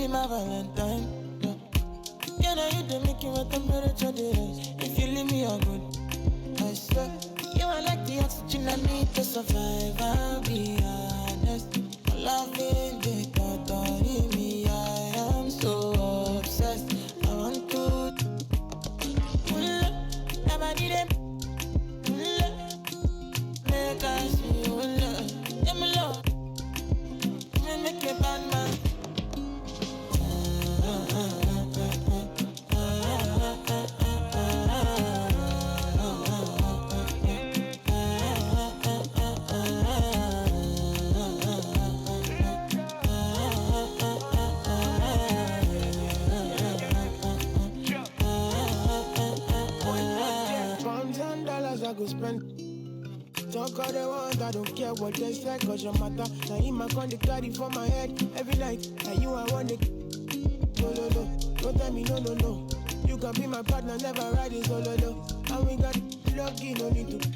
be my Valentine. Yeah, now you don't make my temperature rise. If you leave me, I'm good. I swear, you are like the oxygen I need to survive. I'll be honest. My love is the thought of me. I am so obsessed. I want to never need it. Make us feel love. Yeah, my love. Make a bad man. $1,000 I go spend. Talk all they want, I don't care what they say, cause your matter. Now in my con, they carry for my head every night. Now you I want it. No, no, no, don't tell me no, no, no. You can be my partner, never ride it solo, no. And we got lucky, no need to.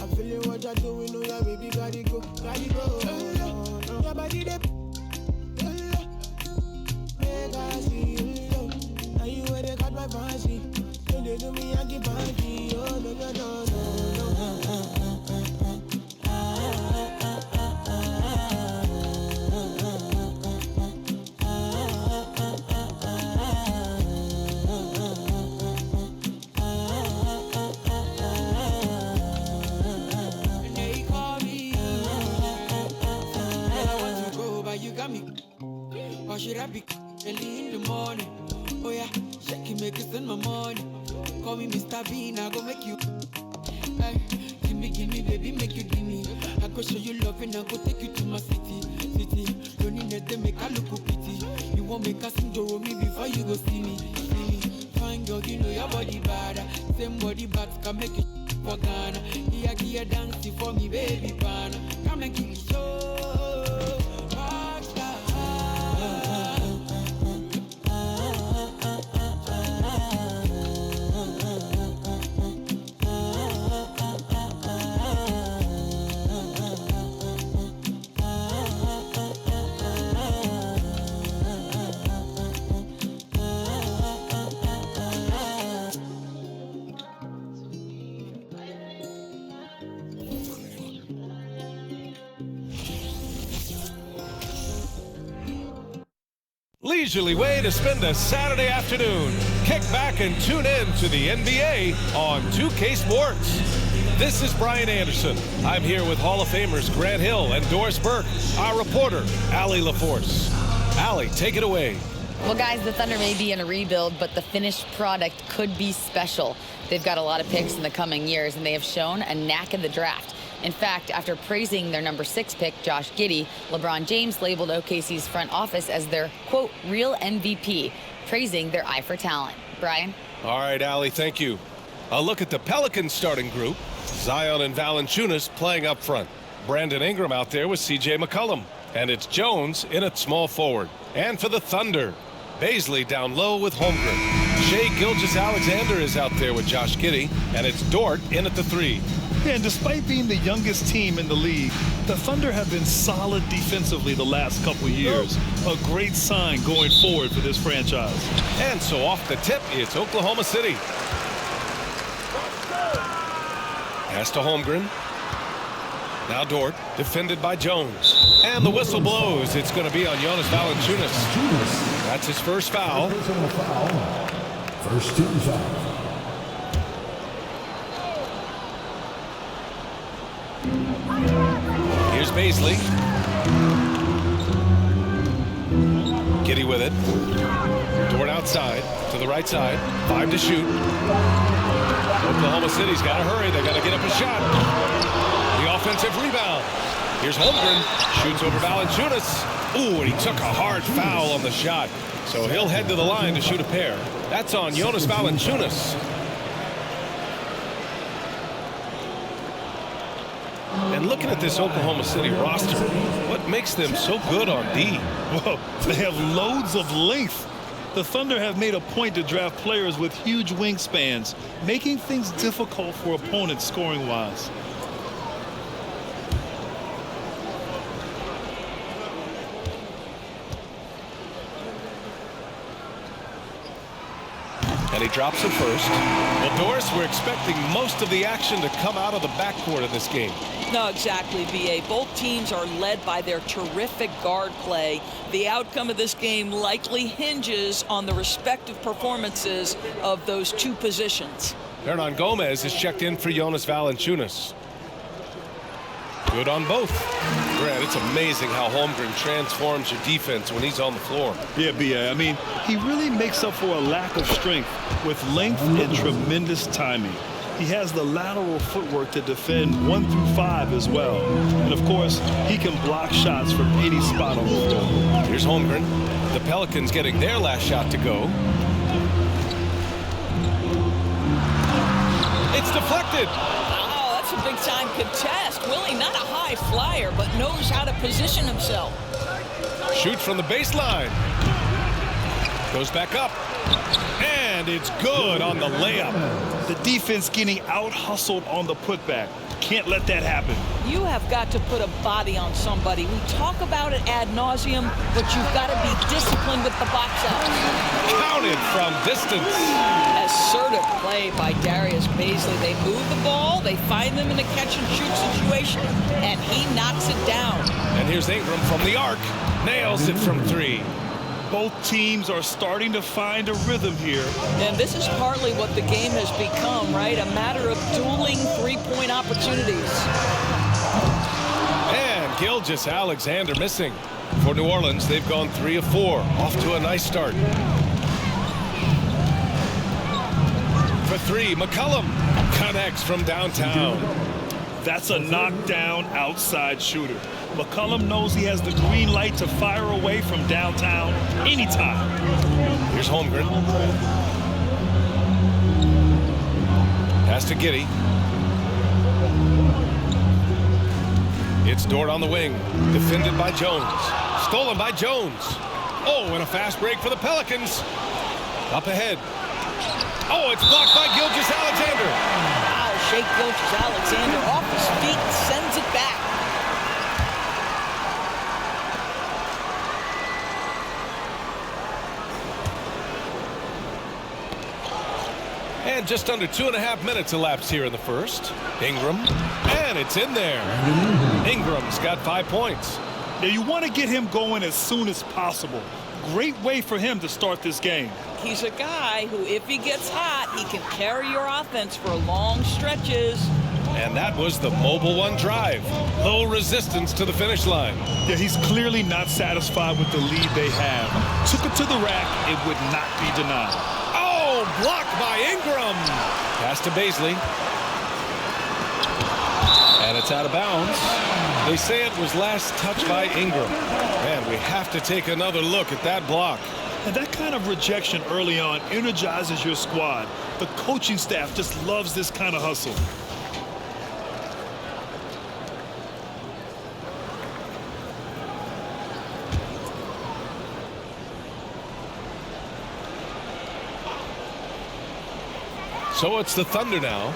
I'm feeling what you're doing, oh yeah, baby, gotta go, gotta go. Your body, they make us see you. Now you where they got my fancy. When they do me, I give fancy. Oh, no, no, no, no, no. Or should I be early in the morning? Oh yeah, shake it, make it spend my money. Call me Mr. Bean, I go make you. Hey, give me, baby, make you give me. I go show you love and I go take you to my city. Don't need to make a look pity. You won't make us enjoy me before you go see me. Fine girl, you know your body bad. Same body bad can make you for Ghana. Here, dancing for me, baby, pana. Come and give me show. Leisurely way to spend a Saturday afternoon. Kick back and tune in to the NBA on 2K Sports. This is Brian Anderson. I'm here with Hall of Famers Grant Hill and Doris Burke, our reporter, Allie LaForce. Allie, take it away. Well, guys, the Thunder may be in a rebuild, but the finished product could be special. They've got a lot of picks in the coming years, and they have shown a knack in the draft. In fact, after praising their number 6 pick, Josh Giddey, LeBron James labeled OKC's front office as their, quote, real MVP, praising their eye for talent. Brian? All right, Allie, thank you. A look at the Pelicans starting group. Zion and Valanciunas playing up front. Brandon Ingram out there with C.J. McCollum. And it's Jones in at small forward. And for the Thunder, Bazley down low with Holmgren. Shai Gilgeous-Alexander is out there with Josh Giddey. And it's Dort in at the 3. Yeah, and despite being the youngest team in the league, the Thunder have been solid defensively the last couple years. A great sign going forward for this franchise. And so off the tip, it's Oklahoma City. Pass to Holmgren. Now Dort, defended by Jones. And the whistle blows. It's going to be on Jonas Valanciunas. That's his first foul. First team foul. Here's Bazley. Giddey with it. Dort outside to the right side. 5 to shoot. Oklahoma City's got to hurry. They got to get up a shot. The offensive rebound. Here's Holmgren. Shoots over Valanciunas. Ooh, and he took a hard foul on the shot. So he'll head to the line to shoot a pair. That's on Jonas Valanciunas. And looking at this Oklahoma City roster, what makes them so good on D? Well, they have loads of length. The Thunder have made a point to draft players with huge wingspans, making things difficult for opponents scoring-wise. And he drops it first. Well, Doris, we're expecting most of the action to come out of the backcourt in this game. No, exactly, B.A. Both teams are led by their terrific guard play. The outcome of this game likely hinges on the respective performances of those two positions. Hernan Gomez is checked in for Jonas Valanciunas. Good on both. Grant, it's amazing how Holmgren transforms your defense when he's on the floor. Yeah, B.A. I mean, he really makes up for a lack of strength with length and tremendous timing. He has the lateral footwork to defend 1 through 5 as well. And, of course, he can block shots from any spot on the floor. Here's Holmgren. The Pelicans getting their last shot to go. It's deflected. Oh, that's a big-time contest. Willie, not a high flyer, but knows how to position himself. Shoot from the baseline. Goes back up. And it's good on the layup. The defense getting out-hustled on the putback. Can't let that happen. You have got to put a body on somebody. We talk about it ad nauseum, but you've got to be disciplined with the box out. Counted from distance. Assertive play by Darius Bazley. They move the ball, they find them in a catch-and-shoot situation, and he knocks it down. And here's Ingram from the arc. Nails it from 3. Both teams are starting to find a rhythm here. And this is partly what the game has become, right? A matter of dueling three-point opportunities. And Gilgeous-Alexander missing. For New Orleans, they've gone 3 of 4. Off to a nice start. For 3, McCollum connects from downtown. That's a knockdown outside shooter. McCollum knows he has the green light to fire away from downtown anytime. Here's Holmgren. Pass to Giddey. It's Dort on the wing. Defended by Jones. Stolen by Jones. Oh, and a fast break for the Pelicans. Up ahead. Oh, it's blocked by Gilgeous-Alexander. Wow, Shake Gilgeous-Alexander off his feet, sends it back. And just under 2.5 minutes elapsed here in the first. Ingram, and it's in there. Ingram's got 5 points. Now you want to get him going as soon as possible. Great way for him to start this game. He's a guy who, if he gets hot, he can carry your offense for long stretches. And that was the mobile one drive. Low resistance to the finish line. Yeah, he's clearly not satisfied with the lead they have. Took it to the rack. It would not be denied. Oh, blocked by Ingram. Pass to Bazley. And it's out of bounds. They say it was last touched by Ingram. Man, we have to take another look at that block. And that kind of rejection early on energizes your squad. The coaching staff just loves this kind of hustle. So it's the Thunder now.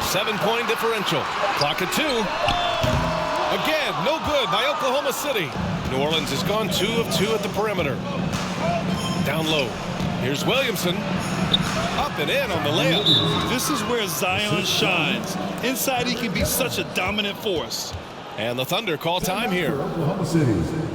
7-point differential. Clock at 2. Again, no good by Oklahoma City. New Orleans has gone 2 of 2 at the perimeter. Down low. Here's Williamson. Up and in on the layup. This is where Zion shines. Inside, he can be such a dominant force. And the Thunder call time here. Oklahoma City.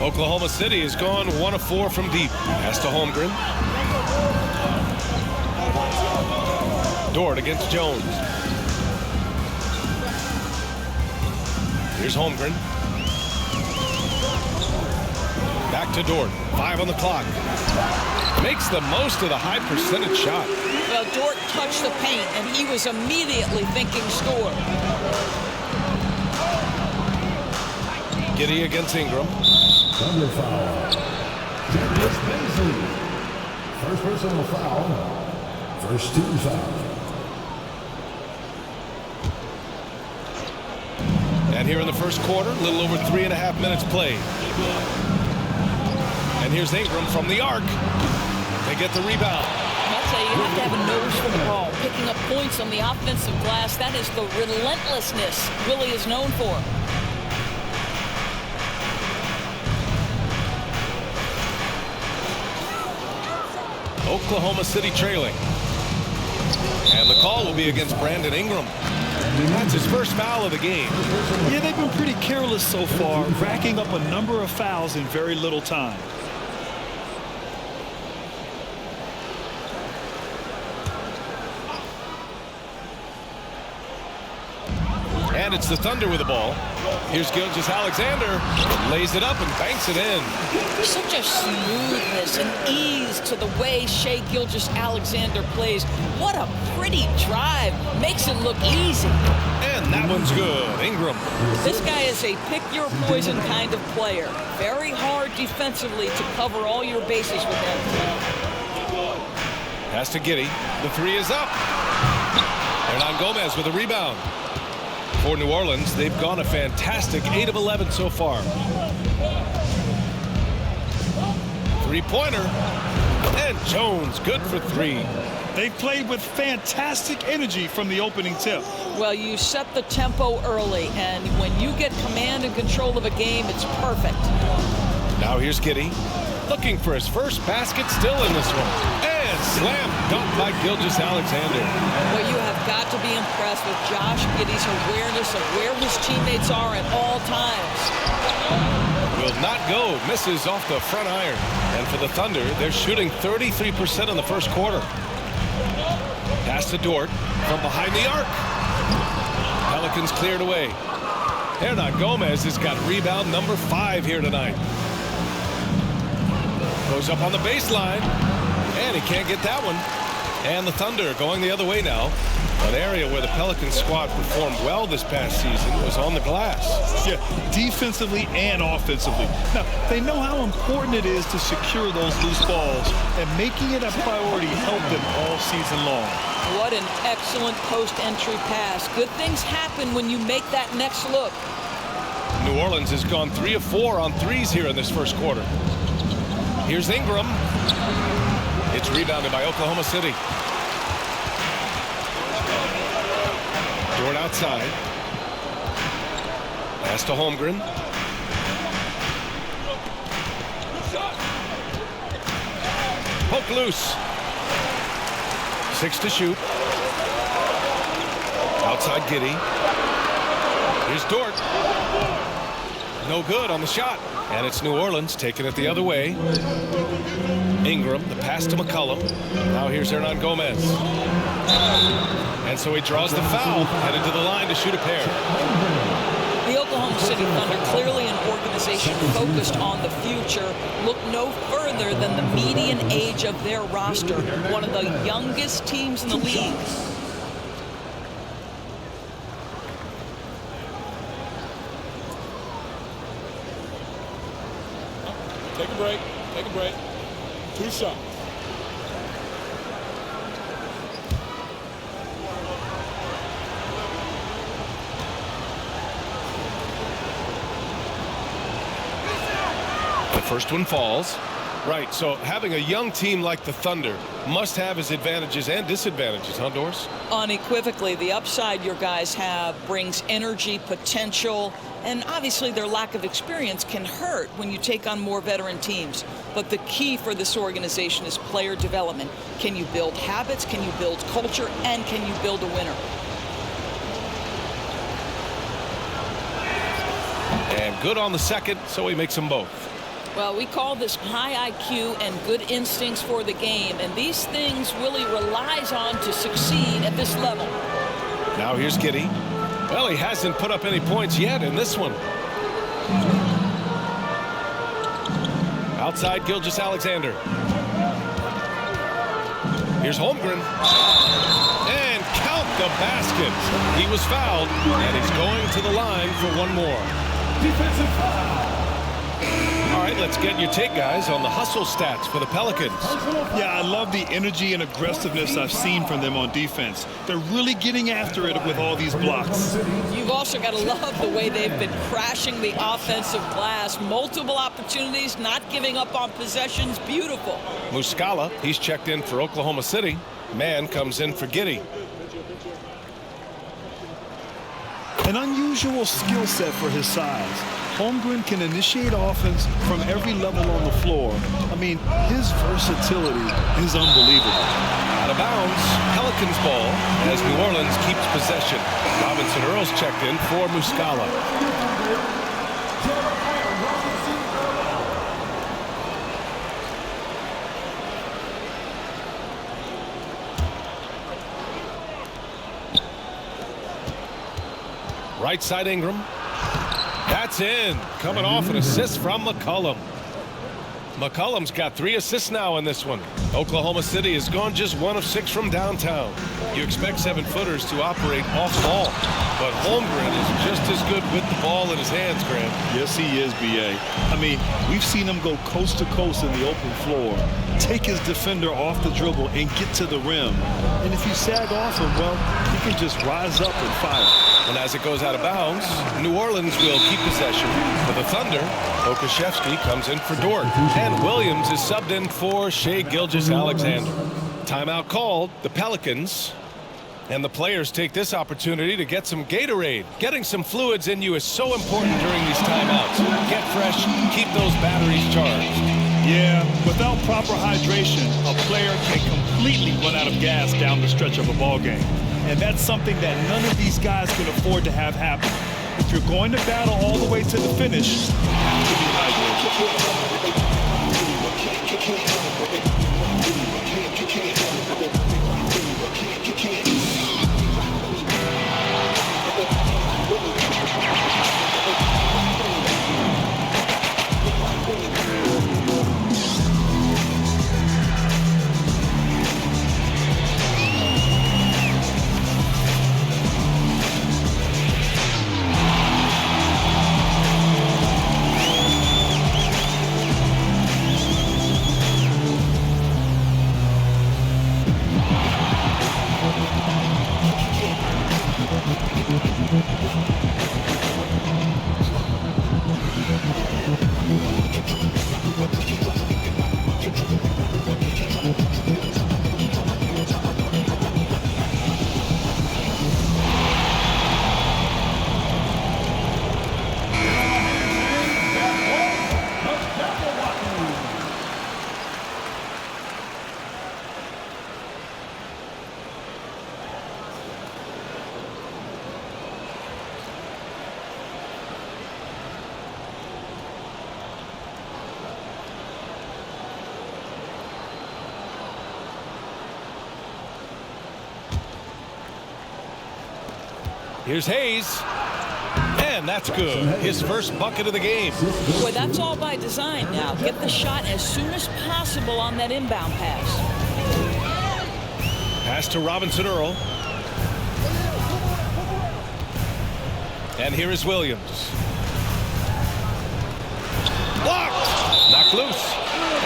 Oklahoma City has gone 1 of 4 from deep. Pass to Holmgren. Dort against Jones. Here's Holmgren. Back to Dort. 5 on the clock. Makes the most of the high percentage shot. Well, Dort touched the paint, and he was immediately thinking score. Giddey against Ingram. Thunder foul. Darius Bazley. First personal foul. First team foul. And here in the first quarter, a little over 3.5 minutes played. And here's Ingram from the arc. They get the rebound. I'll tell you, you have to have a nose for the ball. Picking up points on the offensive glass, that is the relentlessness Willie is known for. Oklahoma City trailing. And the call will be against Brandon Ingram. That's his first foul of the game. Yeah, they've been pretty careless so far, racking up a number of fouls in very little time. And it's the Thunder with the ball. Here's Gilgeous-Alexander. Lays it up and banks it in. Such a smoothness and ease to the way Shai Gilgeous-Alexander plays. What a pretty drive. Makes it look easy. And that one's good. Ingram. This guy is a pick-your-poison kind of player. Very hard defensively to cover all your bases with him. Pass to Giddey. The three is up. Hernan Gomez with a rebound. For New Orleans, they've gone a fantastic 8 of 11 so far. Three-pointer. And Jones, good for 3. They've played with fantastic energy from the opening tip. Well, you set the tempo early, and when you get command and control of a game, it's perfect. Now here's Giddey. Looking for his first basket, still in this one. And slam dunk by Gilgeous-Alexander. Well, you have got to be impressed with Josh Giddey's awareness of where his teammates are at all times. Will not go. Misses off the front iron. And for the Thunder, they're shooting 33% in the first quarter. Pass to Dort from behind the arc. Pelicans cleared away. Hernan Gomez has got rebound number 5 here tonight. Goes up on the baseline, and he can't get that one. And the Thunder going the other way now. An area where the Pelicans squad performed well this past season was on the glass. Yeah, defensively and offensively. Now, they know how important it is to secure those loose balls, and making it a priority helped them all season long. What an excellent post-entry pass. Good things happen when you make that next look. New Orleans has gone 3 of 4 on threes here in this first quarter. Here's Ingram. It's rebounded by Oklahoma City. Dort outside. Pass to Holmgren. Poke loose. 6 to shoot. Outside Giddey. Here's Dort. No good on the shot. And it's New Orleans taking it the other way. Ingram, the pass to McCollum. Now here's Hernan Gomez. And so he draws the foul, headed to the line to shoot a pair. The Oklahoma City Thunder, clearly an organization focused on the future, look no further than the median age of their roster, one of the youngest teams in the league. Take a break. Take a break. 2 shots. The first one falls. Right, so having a young team like the Thunder must have its advantages and disadvantages, huh, Doris? Unequivocally, the upside your guys have brings energy, potential, and obviously their lack of experience can hurt when you take on more veteran teams. But the key for this organization is player development. Can you build habits? Can you build culture? And can you build a winner? And good on the second, so he makes them both. Well, we call this high IQ and good instincts for the game, and these things Willie relies on to succeed at this level. Now here's Giddey. Well, he hasn't put up any points yet in this one. Outside Gilgeous-Alexander. Here's Holmgren. And count the basket. He was fouled, and he's going to the line for one more. Defensive foul. All right, let's get your take, guys, on the hustle stats for the Pelicans. Yeah, I love the energy and aggressiveness I've seen from them on defense. They're really getting after it with all these blocks. You've also got to love the way they've been crashing the offensive glass. Multiple opportunities, not giving up on possessions. Beautiful. Muscala, he's checked in for Oklahoma City. Mann comes in for Giddey. An unusual skill set for his size. Holmgren can initiate offense from every level on the floor. I mean, his versatility is unbelievable. Out of bounds, Pelicans ball as New Orleans keeps possession. Robinson Earls checked in for Muscala. Right side Ingram. That's in. Coming off an assist from McCollum. McCollum's got 3 assists now in this one. Oklahoma City has gone just 1 of 6 from downtown. You expect 7-footers to operate off ball, but Holmgren is just as good with the ball in his hands, Grant. Yes, he is, B.A. I mean, we've seen him go coast to coast in the open floor, take his defender off the dribble and get to the rim. And if you sag off him, well, he can just rise up and fire. And as it goes out of bounds, New Orleans will keep possession. For the Thunder, Okashevsky comes in for Dort. And Williams is subbed in for Shai Gilgeous-Alexander. Timeout called. The Pelicans. And the players take this opportunity to get some Gatorade. Getting some fluids in you is so important during these timeouts. Get fresh, keep those batteries charged. Yeah, without proper hydration, a player can completely run out of gas down the stretch of a ball game. And that's something that none of these guys can afford to have happen. If you're going to battle all the way to the finish, you have to be hydrated. Here's Hayes. And that's good. His first bucket of the game. Boy, that's all by design now. Get the shot as soon as possible on that inbound pass. Pass to Robinson Earl. And here is Williams. Blocked. Knocked loose.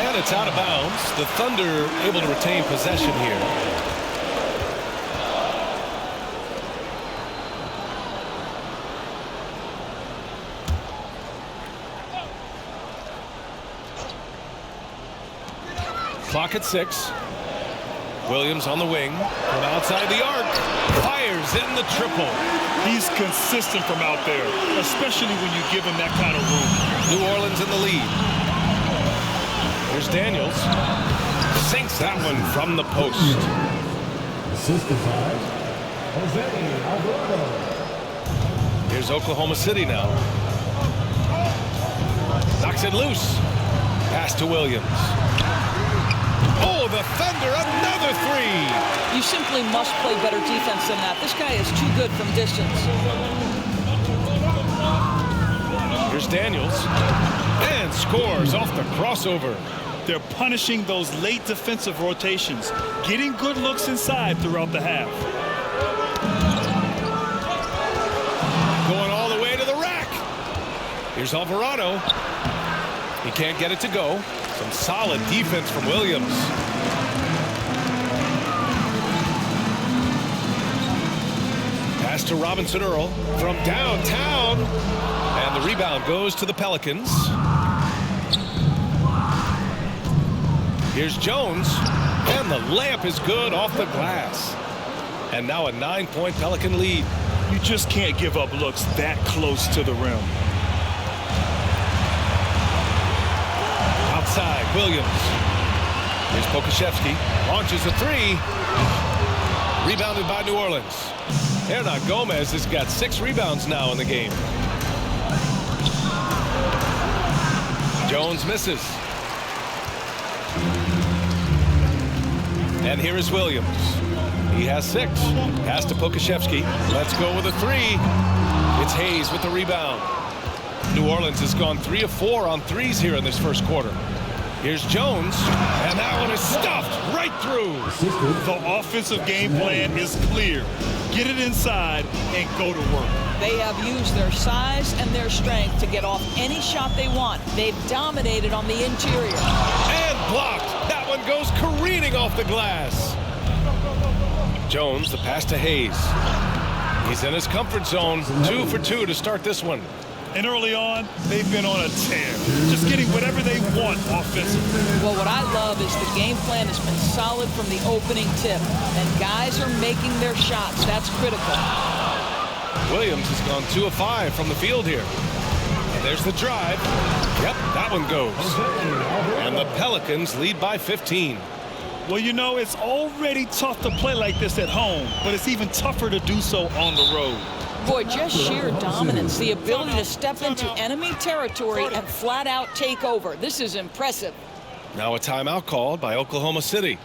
And it's out of bounds. The Thunder able to retain possession here. Clock at 6. Williams on the wing from outside the arc. Fires in the triple. He's consistent from out there, especially when you give him that kind of room. New Orleans in the lead. Here's Daniels. Sinks that one from the post. Assisted by Jose Alvarado. Here's Oklahoma City now. Knocks it loose. Pass to Williams. Oh, the Thunder, another three. You simply must play better defense than that. This guy is too good from distance. Here's Daniels. And scores off the crossover. They're punishing those late defensive rotations, getting good looks inside throughout the half. Going all the way to the rack. Here's Alvarado. He can't get it to go. Some solid defense from Williams. Pass to Robinson Earl from downtown. And the rebound goes to the Pelicans. Here's Jones. And the layup is good off the glass. And now a 9-point Pelican lead. You just can't give up looks that close to the rim. Outside, Williams. Here's Pokashevsky. Launches a three. Rebounded by New Orleans. Hernan Gomez has got 6 rebounds now in the game. Jones misses. And here is Williams. He has 6. Pass to Pokashevsky. Let's go with a three. It's Hayes with the rebound. New Orleans has gone 3 of 4 on threes here in this first quarter. Here's Jones, and that one is stuffed right through. The offensive game plan is clear. Get it inside and go to work. They have used their size and their strength to get off any shot they want. They've dominated on the interior. And blocked. That one goes careening off the glass. Jones, the pass to Hayes. He's in his comfort zone. 2 for 2 to start this one. And early on, they've been on a tear, just getting whatever they want offensively. Well, what I love is the game plan has been solid from the opening tip, and guys are making their shots. That's critical. Williams has gone 2 of 5 from the field here. And there's the drive. Yep, that one goes. And the Pelicans lead by 15. Well, you know, it's already tough to play like this at home, but it's even tougher to do so on the road. Boy, just sheer dominance, the ability to step into enemy territory and flat out take over. This is impressive. Now a timeout called by Oklahoma City.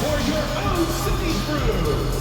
For your own City crew.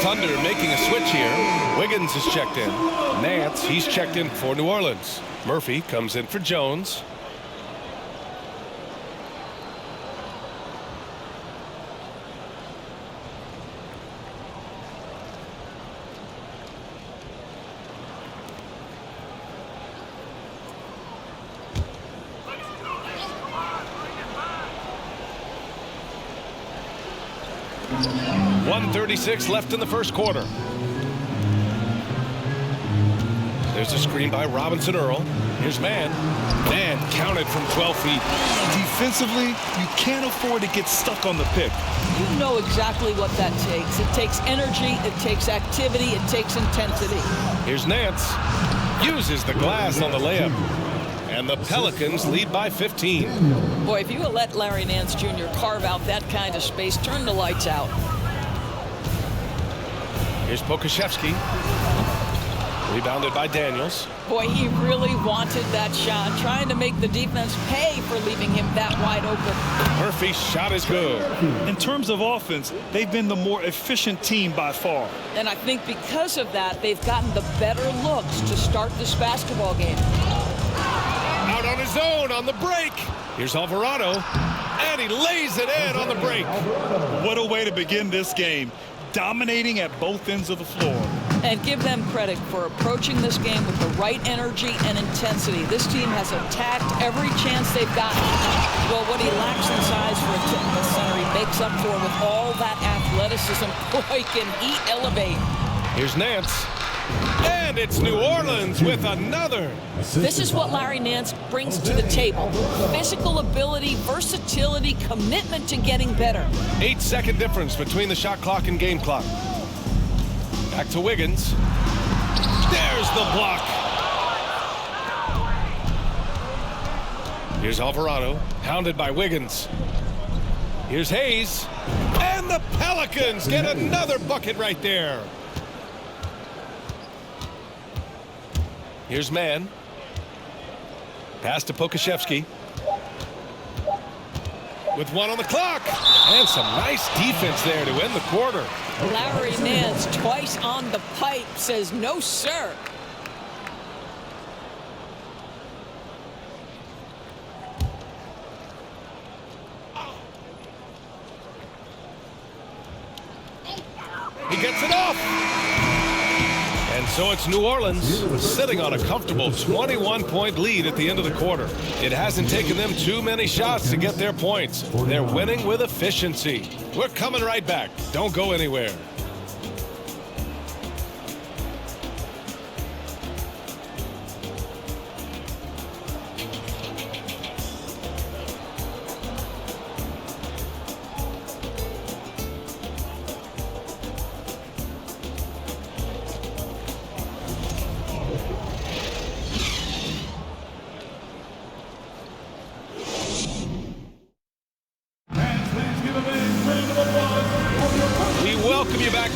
Thunder making a switch here. Wiggins is checked in. Nance, he's checked in for New Orleans. Murphy comes in for Jones. .136 left in the first quarter. There's a screen by Robinson Earl. Here's Mann. Mann counted from 12 feet. Defensively, you can't afford to get stuck on the pick. You know exactly what that takes. It takes energy, it takes activity, it takes intensity. Here's Nance. Uses the glass on the layup. And the Pelicans lead by 15. Boy, if you let Larry Nance Jr. carve out that kind of space, turn the lights out. Here's Pokashevsky. Rebounded by Daniels. Boy, he really wanted that shot, trying to make the defense pay for leaving him that wide open. Murphy's shot is good. In terms of offense, they've been the more efficient team by far. And I think because of that, they've gotten the better looks to start this basketball game. Out on his own on the break. Here's Alvarado, and he lays it in on the break. What a way to begin this game, dominating at both ends of the floor. And give them credit for approaching this game with the right energy and intensity. This team has attacked every chance they've gotten. Well, what he lacks in size for a typical center, he makes up for with all that athleticism. Boy, can he elevate. Here's Nance. And it's New Orleans with another. This is what Larry Nance brings to the table. Physical ability, versatility, commitment to getting better. 8-second difference between the shot clock and game clock. Back to Wiggins. There's the block. Here's Alvarado, hounded by Wiggins. Here's Hayes. And the Pelicans get another bucket right there. Here's Mann. Pass to Pokashevsky. With 1 on the clock. And some nice defense there to end the quarter. Larry Nance, twice on the pipe, says no, sir. He gets it off. And so it's New Orleans sitting on a comfortable 21-point lead at the end of the quarter. It hasn't taken them too many shots to get their points. They're winning with efficiency. We're coming right back. Don't go anywhere.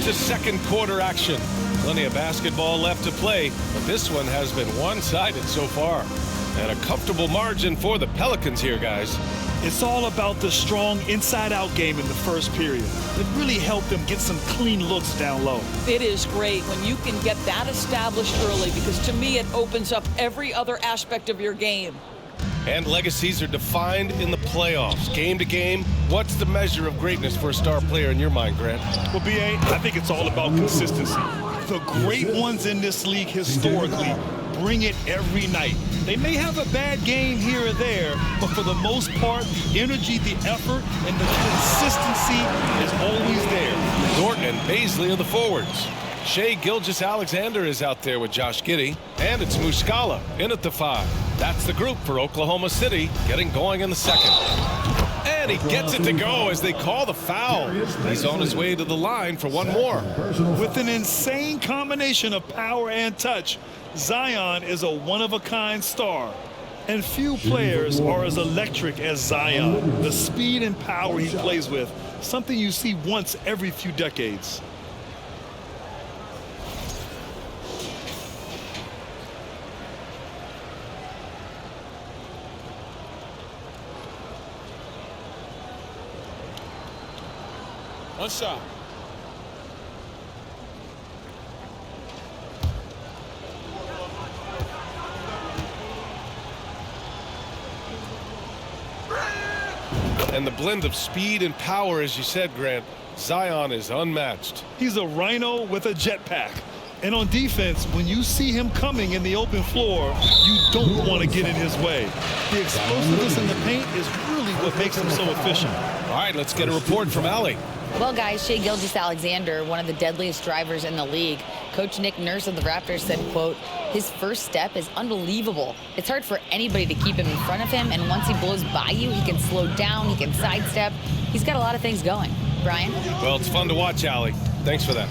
To second quarter action. Plenty of basketball left to play, but this one has been one-sided so far. And a comfortable margin for the Pelicans here, guys. It's all about the strong inside-out game in the first period. It really helped them get some clean looks down low. It is great when you can get that established early, because to me it opens up every other aspect of your game. And legacies are defined in the playoffs. Game to game, what's the measure of greatness for a star player in your mind, Grant? Well, B.A., I think it's all about consistency. The great ones in this league historically bring it every night. They may have a bad game here or there, but for the most part, the energy, the effort, and the consistency is always there. Norton and Bazley are the forwards. Shai Gilgeous-Alexander is out there with Josh Giddey, and it's Muscala in at the 5. That's the group for Oklahoma City, getting going in the second. And he gets it to go as they call the foul. He's on his way to the line for one more. With an insane combination of power and touch, Zion is a one-of-a-kind star. And few players are as electric as Zion. The speed and power he plays with, something you see once every few decades. One shot. And the blend of speed and power, as you said, Grant, Zion is unmatched. He's a rhino with a jetpack. And on defense, when you see him coming in the open floor, you don't want to get in his way. The explosiveness in the paint is really what makes him so efficient. All right, let's get a report from Allie. Well, guys, Shai Gilgeous-Alexander, one of the deadliest drivers in the league. Coach Nick Nurse of the Raptors said, quote, his first step is unbelievable. It's hard for anybody to keep him in front of him, and once he blows by you, he can slow down, he can sidestep. He's got a lot of things going. Brian? Well, it's fun to watch, Allie. Thanks for that.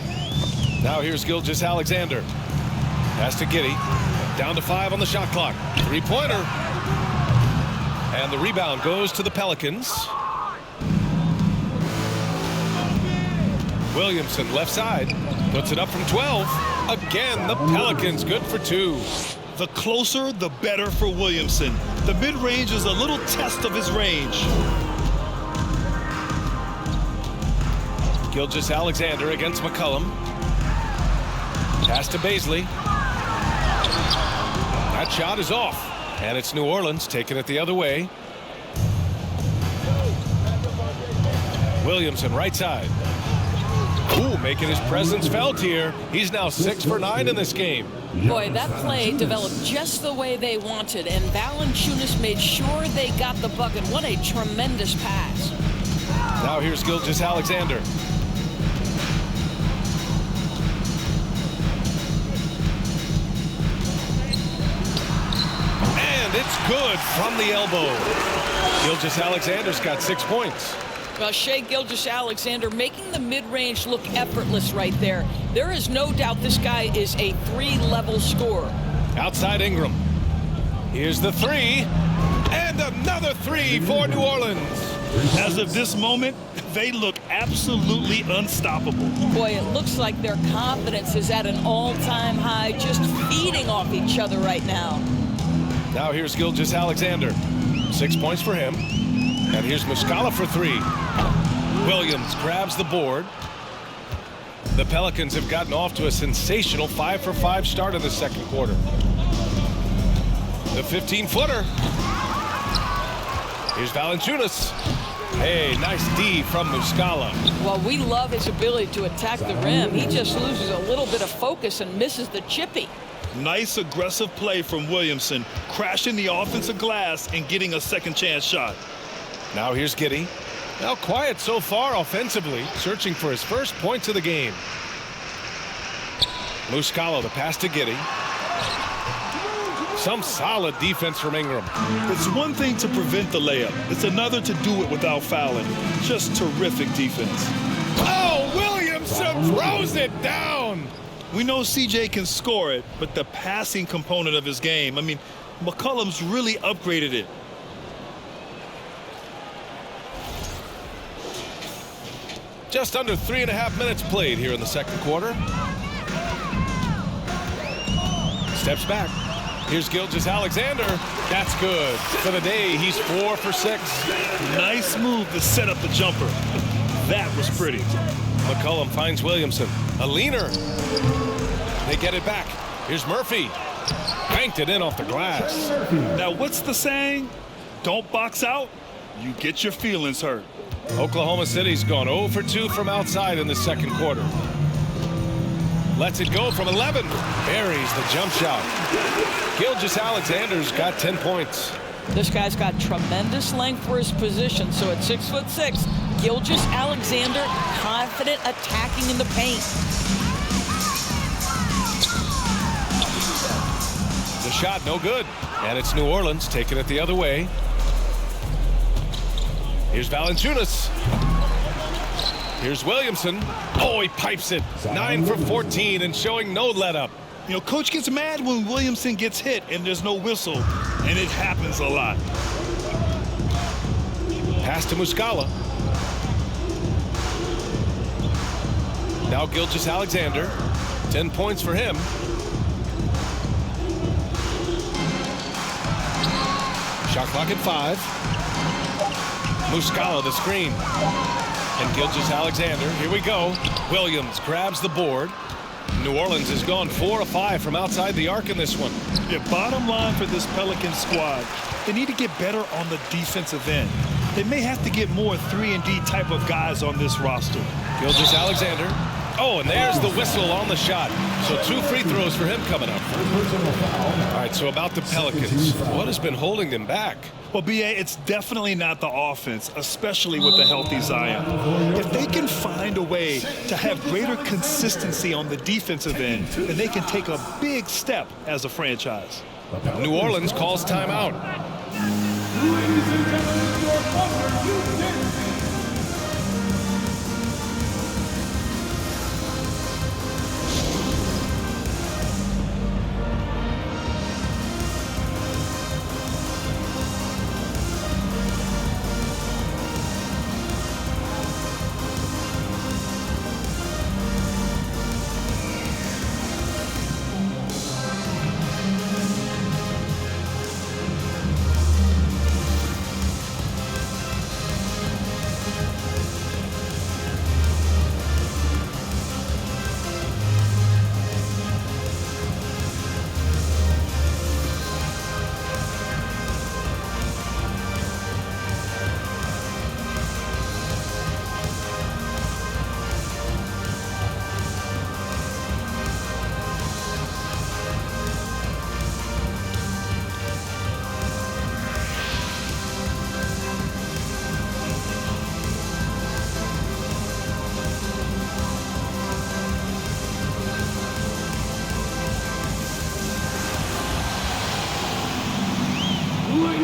Now here's Gilgeous-Alexander. Pass to Giddey. Down to 5 on the shot clock. Three-pointer. And the rebound goes to the Pelicans. Williamson left side. Puts it up from 12. Again, the Pelicans good for 2. The closer, the better for Williamson. The mid-range is a little test of his range. Gilgeous-Alexander against McCollum. Pass to Bazley. That shot is off. And it's New Orleans taking it the other way. Williamson, right side. Ooh, making his presence felt here. He's now 6 for 9 in this game. Boy, that play developed just the way they wanted, and Valanciunas made sure they got the bucket. What a tremendous pass. Now here's Gilgeous-Alexander. And it's good from the elbow. Gilgeous-Alexander's got 6 points. Well, Shai Gilgeous-Alexander making the mid-range look effortless right there. There is no doubt this guy is a 3-level scorer. Outside Ingram. Here's the 3. And another 3 for New Orleans. As of this moment, they look absolutely unstoppable. Boy, it looks like their confidence is at an all-time high, just feeding off each other right now. Now here's Gilgeous-Alexander. 6 points for him. And here's Muscala for 3. Williams grabs the board. The Pelicans have gotten off to a sensational 5 for 5 start in the second quarter. The 15-footer. Here's Valanciunas. Hey, nice D from Muscala. Well, we love his ability to attack the rim. He just loses a little bit of focus and misses the chippy. Nice aggressive play from Williamson, crashing the offensive glass and getting a second chance shot. Now here's Giddey. Now quiet so far offensively, searching for his first points of the game. Muscala, the pass to Giddey. Some solid defense from Ingram. It's one thing to prevent the layup. It's another to do it without fouling. Just terrific defense. Oh, Williamson throws it down. We know CJ can score it, but the passing component of his game, I mean, McCollum's really upgraded it. Just under 3.5 minutes played here in the second quarter. Steps back. Here's Gilgeous-Alexander. That's good. For the day, he's 4 for 6. Nice move to set up the jumper. That was pretty. McCollum finds Williamson. A leaner. They get it back. Here's Murphy. Banked it in off the glass. Now, what's the saying? Don't box out, you get your feelings hurt. Oklahoma City's gone 0 for 2 from outside in the second quarter. Lets it go from 11. Buries the jump shot. Gilgeous-Alexander's got 10 points. This guy's got tremendous length for his position. So at 6'6", Gilgeous-Alexander confident attacking in the paint. The shot no good. And it's New Orleans taking it the other way. Here's Valanciunas. Here's Williamson. Oh, he pipes it. 9 for 14 and showing no let up. You know, coach gets mad when Williamson gets hit and there's no whistle, and it happens a lot. Pass to Muscala. Now Gilgeous-Alexander. 10 points for him. Shot clock at 5. Muscala the screen. And Gilgeous-Alexander, here we go. Williams grabs the board. New Orleans has gone 4 of 5 from outside the arc in this one. Yeah, bottom line for this Pelicans squad, they need to get better on the defensive end. They may have to get more 3-and-D type of guys on this roster. Gilgeous-Alexander. Oh, and there's the whistle on the shot. So 2 free throws for him coming up. All right, so about the Pelicans, what has been holding them back? Well, B.A., it's definitely not the offense, especially with the healthy Zion. If they can find a way to have greater consistency on the defensive end, then they can take a big step as a franchise. New Orleans calls timeout. Ladies and gentlemen, your partner,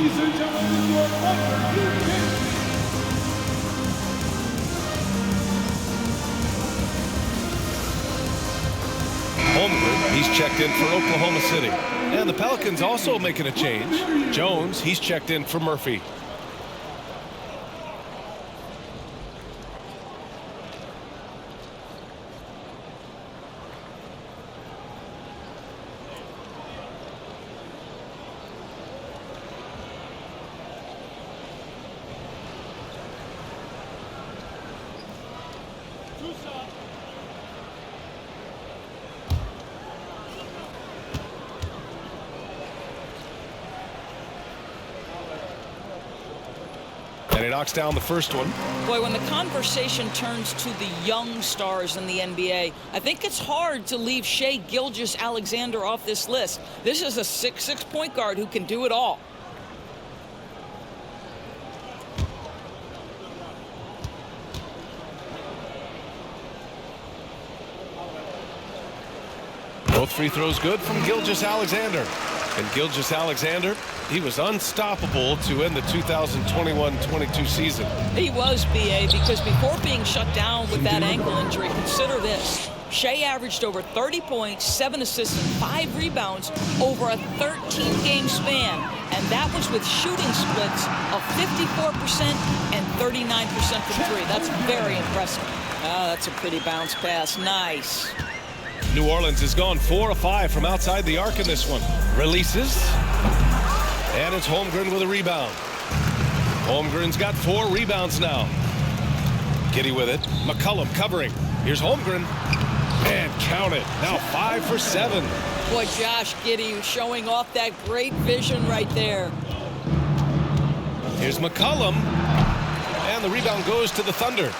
Ladies and gentlemen, your winner, you pick. Holmgren, he's checked in for Oklahoma City. And the Pelicans also making a change. Jones, he's checked in for Murphy. And he knocks down the first one. Boy, when the conversation turns to the young stars in the NBA, I think it's hard to leave Shai Gilgeous-Alexander off this list. This is a 6'6" point guard who can do it all. Both free throws good from Gilgeous-Alexander. And Gilgeous-Alexander, he was unstoppable to end the 2021-22 season. He was, BA, because before being shut down with that ankle injury, consider this. Shai averaged over 30 points, 7 assists, and 5 rebounds over a 13-game span. And that was with shooting splits of 54% and 39% from three. That's very impressive. Oh, that's a pretty bounce pass. Nice. New Orleans has gone 4 of 5 from outside the arc in this one. Releases. And it's Holmgren with a rebound. Holmgren's got 4 rebounds now. Giddey with it. McCollum covering. Here's Holmgren. And count it. Now 5 for 7. Boy, Josh Giddey showing off that great vision right there. Here's McCollum. And the rebound goes to the Thunder.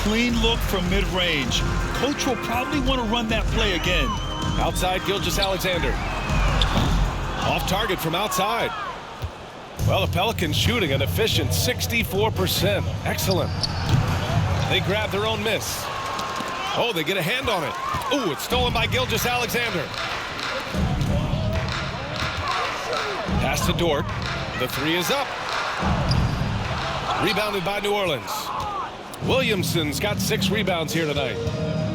Clean look from mid-range. Coach will probably want to run that play again. Outside Gilgeous-Alexander. Off target from outside. Well, the Pelicans shooting an efficient 64%. Excellent. They grab their own miss. Oh, they get a hand on it. Oh, it's stolen by Gilgeous-Alexander. Pass to Dort. The 3 is up. Rebounded by New Orleans. Williamson's got 6 rebounds here tonight.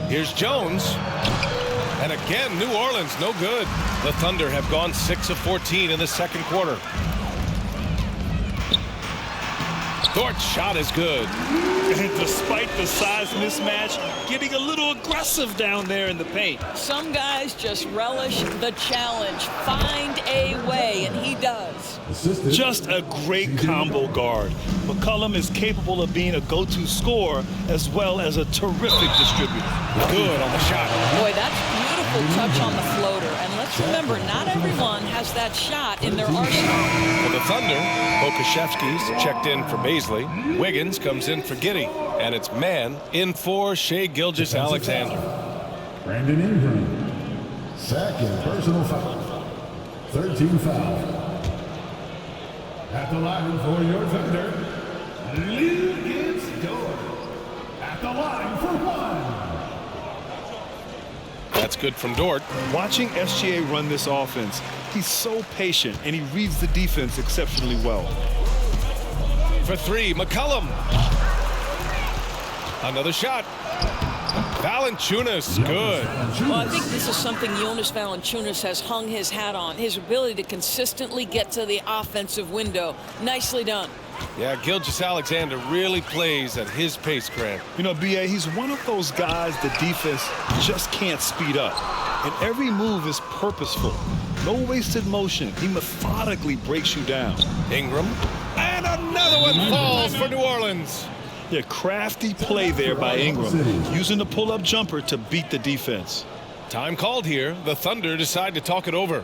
Here's Jones. And again, New Orleans, no good. The Thunder have gone 6 of 14 in the second quarter. Dort's shot is good. And despite the size mismatch, getting a little aggressive down there in the paint. Some guys just relish the challenge. Find a way, and he does. Just a great combo guard. McCollum is capable of being a go-to scorer as well as a terrific distributor. Good on the shot. Boy, that's beautiful touch on the floater. And let's remember, not everyone has that shot in their arsenal. For the Thunder, Okashevsky's checked in for Bazley. Wiggins comes in for Giddey. And it's man in for Shai Gilgeous-Alexander. Brandon Ingram, second personal foul. 13 foul. At the line for your Thunder, Lucas Dort. At the line for 1. That's good from Dort. Watching SGA run this offense, he's so patient and he reads the defense exceptionally well. For 3, McCollum. Another shot. Valanciunas, good. Well, I think this is something Jonas Valanciunas has hung his hat on. His ability to consistently get to the offensive window. Nicely done. Yeah, Gilgeous-Alexander really plays at his pace, Grant. You know, BA, he's one of those guys the defense just can't speed up. And every move is purposeful. No wasted motion. He methodically breaks you down. Ingram. And another one falls for New Orleans. Yeah, crafty play there by Ingram, using the pull-up jumper to beat the defense. Time called here. The Thunder decide to talk it over.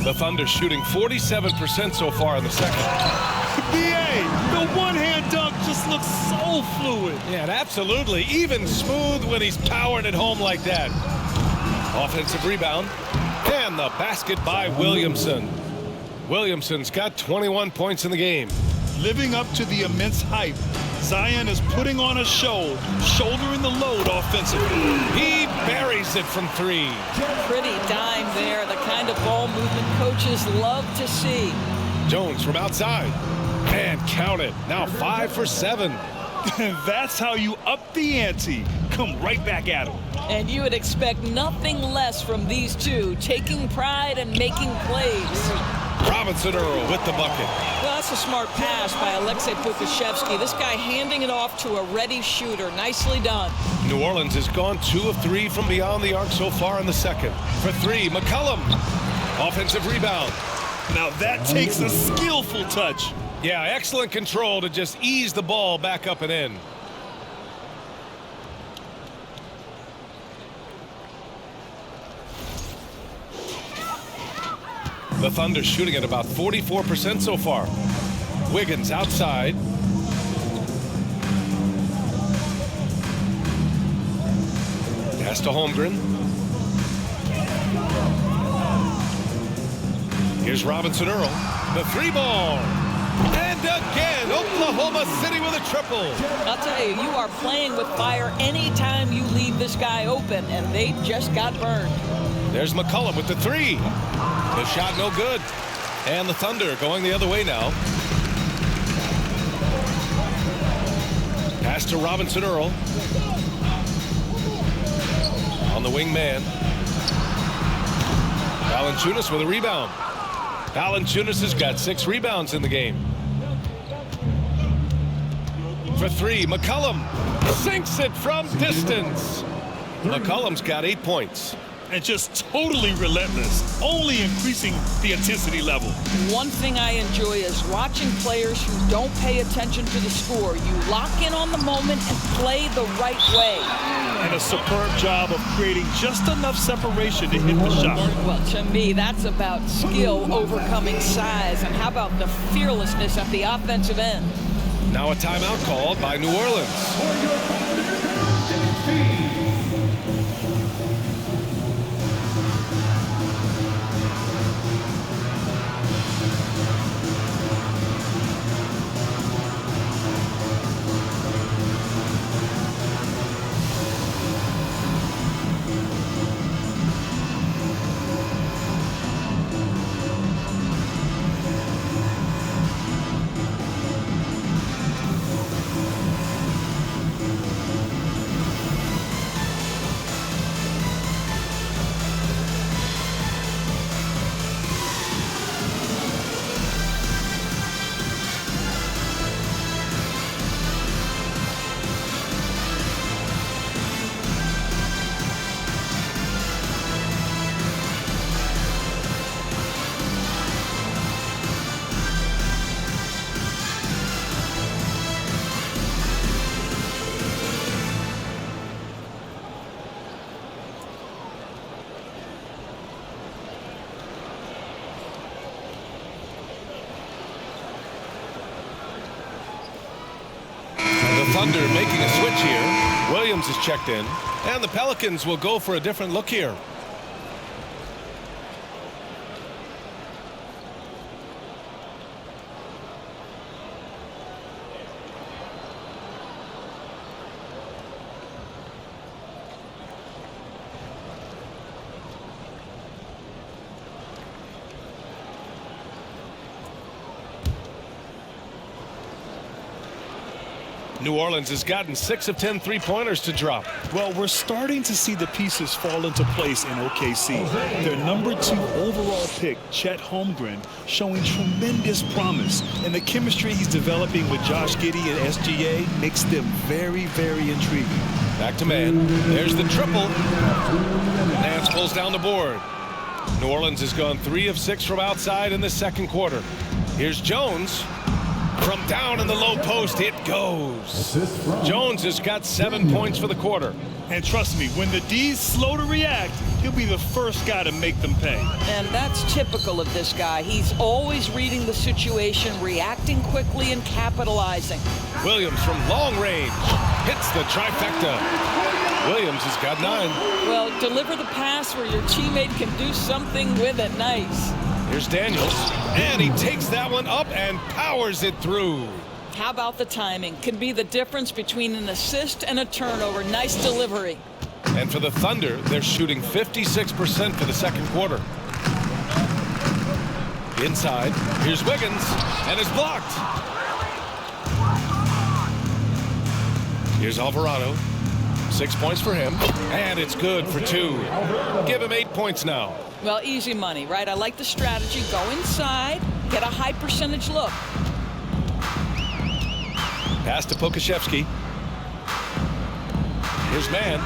The Thunder shooting 47% so far in the second. B.A., the one-hand dunk just looks so fluid. Yeah, and absolutely. Even smooth when he's powering it home like that. Offensive rebound. And the basket by Williamson. Williamson's got 21 points in the game. Living up to the immense hype, Zion is putting on a show, shouldering the load offensively. He buries it from three. Pretty dime there, the kind of ball movement coaches love to see. Jones from outside. And count it. Now 5 for 7. And that's how you up the ante. Come right back at him. And you would expect nothing less from these two, taking pride and making plays. Robinson Earl with the bucket. Well, that's a smart pass by Alexei Pokusevski. This guy handing it off to a ready shooter. Nicely done. New Orleans has gone 2 of 3 from beyond the arc so far in the second. For 3, McCollum. Offensive rebound. Now that takes a skillful touch. Yeah, excellent control to just ease the ball back up and in. The Thunder shooting at about 44% so far. Wiggins outside. Pass to Holmgren. Here's Robinson Earl. The 3-ball. And again, Oklahoma City with a triple. I'll tell you, you are playing with fire anytime you leave this guy open, and they just got burned. There's McCollum with the 3. The shot no good. And the Thunder going the other way now. Pass to Robinson Earl. On the wing man. Valanciunas with a rebound. Valanciunas has got 6 rebounds in the game. For 3, McCollum sinks it from distance. McCollum's got 8 points. And just totally relentless, only increasing the intensity level. One thing I enjoy is watching players who don't pay attention to the score. You lock in on the moment and play the right way. And a superb job of creating just enough separation to hit the shot. Well, to me, that's about skill overcoming size. And how about the fearlessness at the offensive end? Now a timeout called by New Orleans. Thunder making a switch here. Williams is checked in, and the Pelicans will go for a different look here. New Orleans has gotten 6 of 10 3-pointers to drop. Well, we're starting to see the pieces fall into place in OKC. Their #2 overall pick, Chet Holmgren, showing tremendous promise. And the chemistry he's developing with Josh Giddey and SGA makes them very, very intriguing. Back to man. There's the triple. Nance pulls down the board. New Orleans has gone 3 of 6 from outside in the second quarter. Here's Jones. From down in the low post, it goes. Jones has got 7 points for the quarter. And trust me, when the D's slow to react, he'll be the first guy to make them pay. And that's typical of this guy. He's always reading the situation, reacting quickly and capitalizing. Williams from long range hits the trifecta. Williams has got 9. Well, deliver the pass where your teammate can do something with it. Nice. Here's Daniels, and he takes that one up and powers it through. How about the timing? Can be the difference between an assist and a turnover. Nice delivery. And for the Thunder, they're shooting 56% for the second quarter. Inside, here's Wiggins, and it's blocked. Here's Alvarado. 6 points for him, and it's good for 2. Give him 8 points now. Well, easy money, right? I like the strategy. Go inside, get a high percentage look. Pass to Pokashevsky. Here's Mann.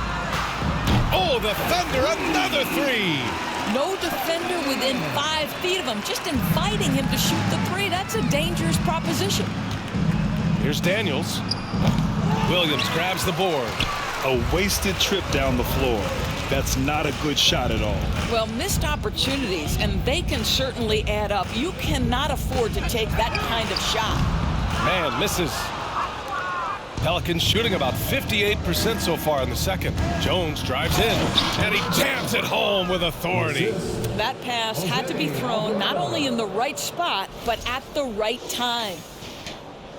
Oh, the Thunder, another 3. No defender within 5 feet of him, just inviting him to shoot the 3. That's a dangerous proposition. Here's Daniels. Williams grabs the board. A wasted trip down the floor. That's not a good shot at all. Well, missed opportunities, and they can certainly add up. You cannot afford to take that kind of shot. Man misses. Pelicans shooting about 58% so far in the second. Jones drives in, and he jams it home with authority. That pass had to be thrown not only in the right spot, but at the right time.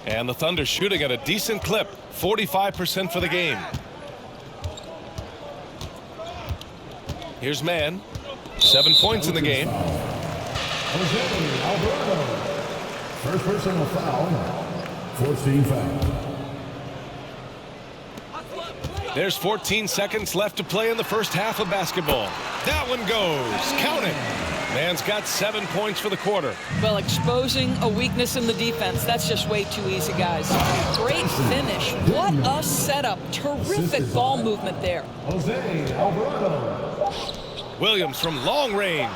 And the Thunder shooting at a decent clip, 45% for the game. Here's Mann, 7 points in the game. Jose Alvarado. First personal foul, 14 foul. There's 14 seconds left to play in the first half of basketball. That one goes. Count it. Mann's got 7 points for the quarter. Well, exposing a weakness in the defense, that's just way too easy, guys. Great finish. What a setup. Terrific ball movement there. Jose Alvarado. Williams from long range.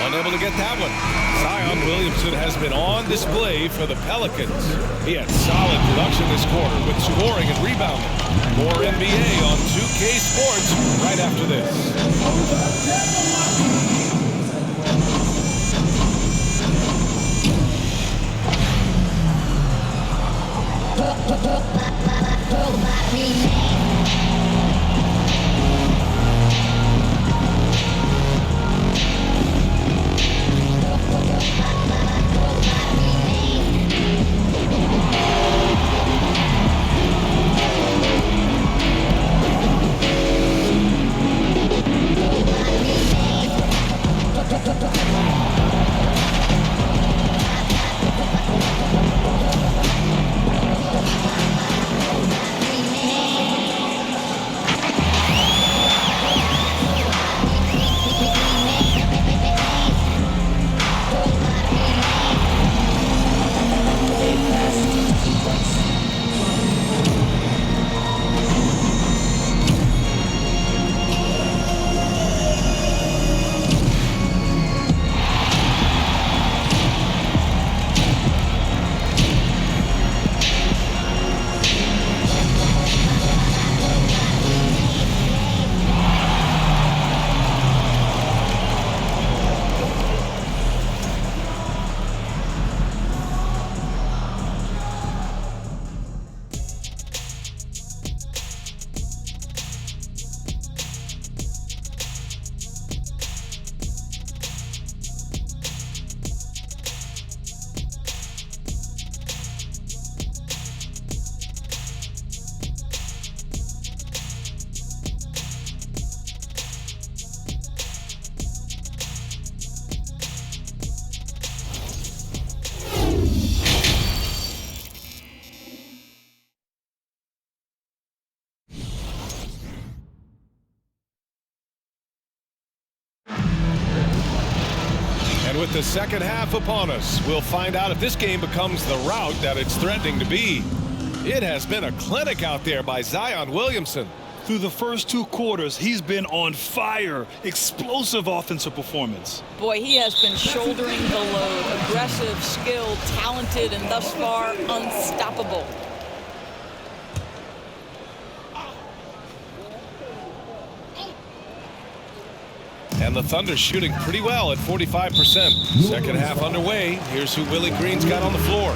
Unable to get that one. Zion Williamson has been on display for the Pelicans. He had solid production this quarter with scoring and rebounding. More NBA on 2K Sports right after this. With the second half upon us, we'll find out if this game becomes the rout that it's threatening to be. It has been a clinic out there by Zion Williamson. Through the first 2 quarters, he's been on fire. Explosive offensive performance. Boy, he has been shouldering the load. Aggressive, skilled, talented, and thus far unstoppable. And the Thunder shooting pretty well at 45%. Second half underway. Here's who Willie Green's got on the floor.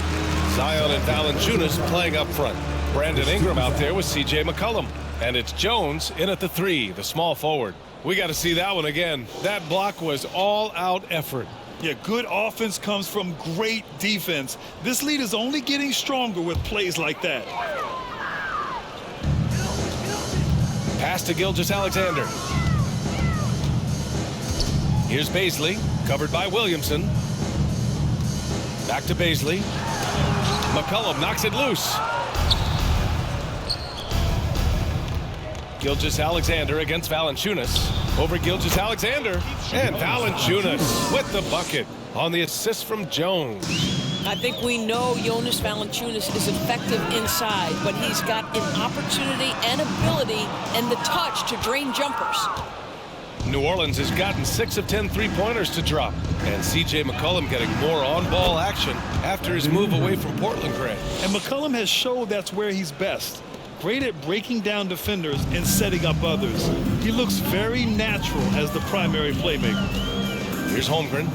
Zion and Valanciunas playing up front. Brandon Ingram out there with C.J. McCollum. And it's Jones in at the 3, the small forward. We got to see that one again. That block was all-out effort. Yeah, good offense comes from great defense. This lead is only getting stronger with plays like that. Pass to Gilgeous-Alexander. Here's Bazley, covered by Williamson. Back to Bazley. McCollum knocks it loose. Gilgeous-Alexander against Valanciunas. Over Gilgeous-Alexander. And Valanciunas with the bucket on the assist from Jones. I think we know Jonas Valanciunas is effective inside, but he's got an opportunity and ability and the touch to drain jumpers. New Orleans has gotten 6 of 10 3-pointers to drop. And C.J. McCollum getting more on-ball action after his move away from Portland, Greg. And McCollum has showed that's where he's best. Great at breaking down defenders and setting up others. He looks very natural as the primary playmaker. Here's Holmgren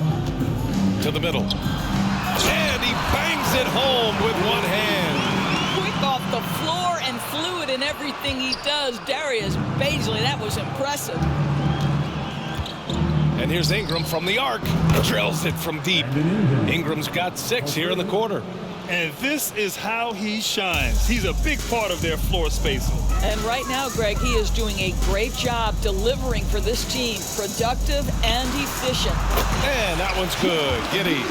to the middle. And he bangs it home with one hand. Quick off the floor and fluid in everything he does. Darius Bazley, that was impressive. And here's Ingram from the arc. Drills it from deep. Ingram's got 6 here in the quarter. And this is how he shines. He's a big part of their floor spacing. And right now, Greg, he is doing a great job delivering for this team. Productive and efficient. And that one's good. Giddey.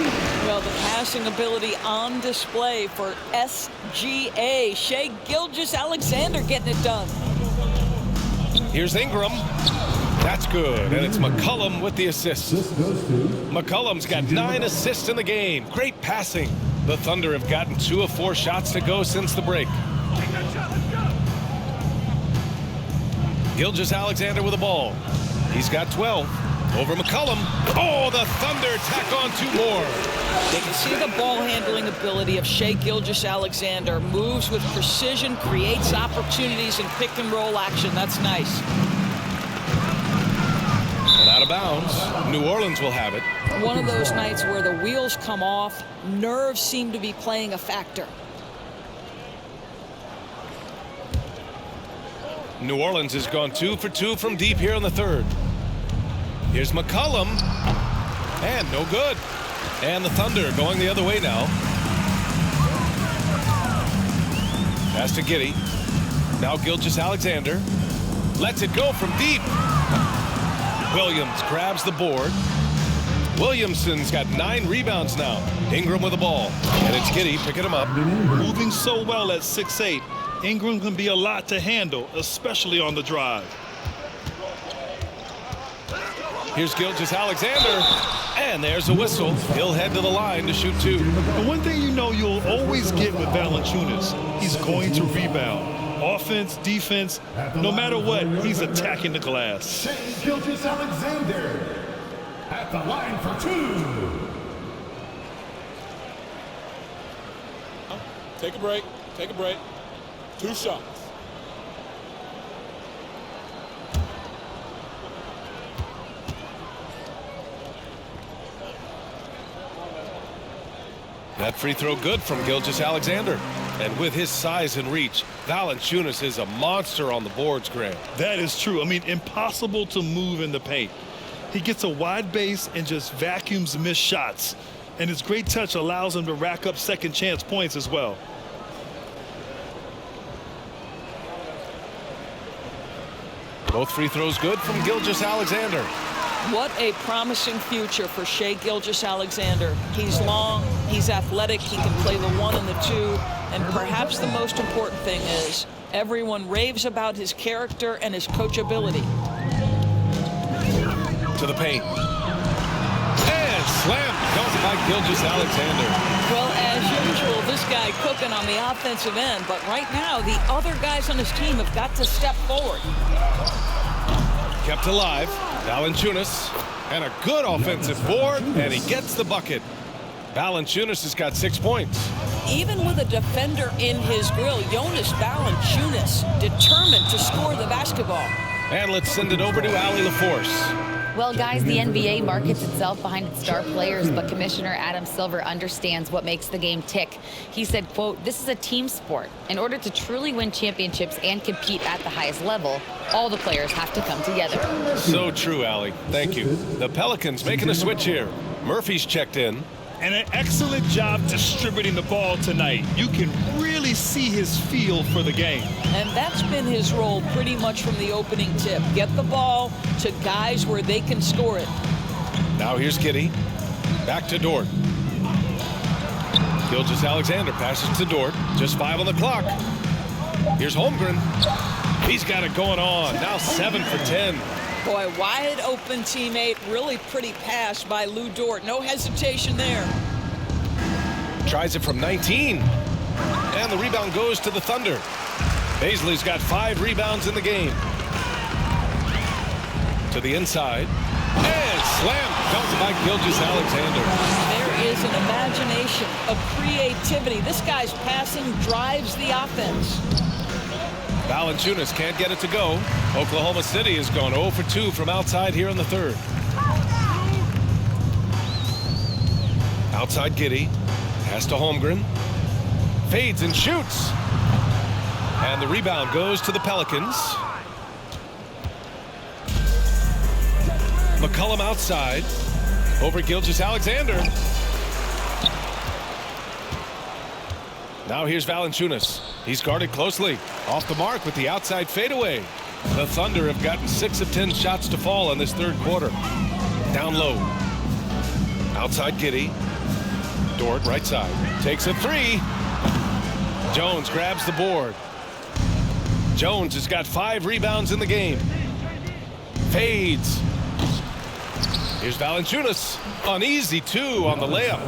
Well, the passing ability on display for SGA. Shai Gilgeous-Alexander getting it done. Here's Ingram. That's good. And it's McCollum with the assist. McCollum's got 9 assists in the game. Great passing. The Thunder have gotten 2 of 4 shots to go since the break. Gilgeous-Alexander with the ball. He's got 12. Over McCollum. Oh, the Thunder tack on 2 more. They can see the ball handling ability of Shai Gilgeous-Alexander. Moves with precision, creates opportunities in pick and roll action. That's nice. And out of bounds. New Orleans will have it. One of those nights where the wheels come off, nerves seem to be playing a factor. New Orleans has gone 2 for 2 from deep here in the third. Here's McCollum. And no good. And the Thunder going the other way now. Pass to Giddey. Now Gilgeous-Alexander. Lets it go from deep. Williams grabs the board. Williamson's got 9 rebounds now. Ingram with the ball. And it's Giddey picking him up. Moving so well at 6'8", Ingram can be a lot to handle, especially on the drive. Here's Gilgeous-Alexander. And there's a whistle. He'll head to the line to shoot 2. And one thing you know you'll always get with Valanciunas, he's going to rebound. Offense, defense, no matter what, he's attacking the glass. Shai Gilgeous-Alexander at the line for 2. Take a break. Take a break. 2 shots. That free throw good from Gilgeous-Alexander. And with his size and reach, Valanciunas is a monster on the boards, Graham. That is true. I mean, impossible to move in the paint. He gets a wide base and just vacuums missed shots. And his great touch allows him to rack up second chance points as well. Both free throws good from Gilgeous-Alexander. What a promising future for Shai Gilgeous-Alexander. He's long, he's athletic, he can play the 1 and the 2, and perhaps the most important thing is everyone raves about his character and his coachability. To the paint. And slam comes by Gilgeous-Alexander. Well, as usual, this guy cooking on the offensive end, but right now the other guys on his team have got to step forward. Kept alive, Valanciunas, and a good offensive board, and he gets the bucket. Valanciunas has got 6 points. Even with a defender in his grill, Jonas Valanciunas determined to score the basketball. And let's send it over to Allie LaForce. Well, guys, the NBA markets itself behind its star players, but Commissioner Adam Silver understands what makes the game tick. He said, quote, "This is a team sport. In order to truly win championships and compete at the highest level, all the players have to come together." So true, Allie. Thank you. The Pelicans making a switch here. Murphy's checked in. And an excellent job distributing the ball tonight. You can really see his feel for the game. And that's been his role pretty much from the opening tip. Get the ball to guys where they can score it. Now here's Giddey. Back to Dort. Gilgeous-Alexander passes to Dort. Just 5 on the clock. Here's Holmgren. He's got it going on. Now 7 for 10. Boy, wide open teammate. Really pretty pass by Lou Dort. No hesitation there. Tries it from 19. And the rebound goes to the Thunder. Bazley's got 5 rebounds in the game. To the inside. And slam comes by Gilgeous-Alexander. There is an imagination, a creativity. This guy's passing drives the offense. Valanciunas can't get it to go. Oklahoma City has gone 0 for 2 from outside here in the third. Outside Giddey. Pass to Holmgren. Fades and shoots. And the rebound goes to the Pelicans. McCollum outside. Over Gilgeous-Alexander. Now here's Valanciunas. He's guarded closely. Off the mark with the outside fadeaway. The Thunder have gotten 6 of 10 shots to fall in this third quarter. Down low. Outside Giddey. Dort right side. Takes a 3. Jones grabs the board. Jones has got 5 rebounds in the game. Fades. Here's Valanciunas. An easy 2 on the layup.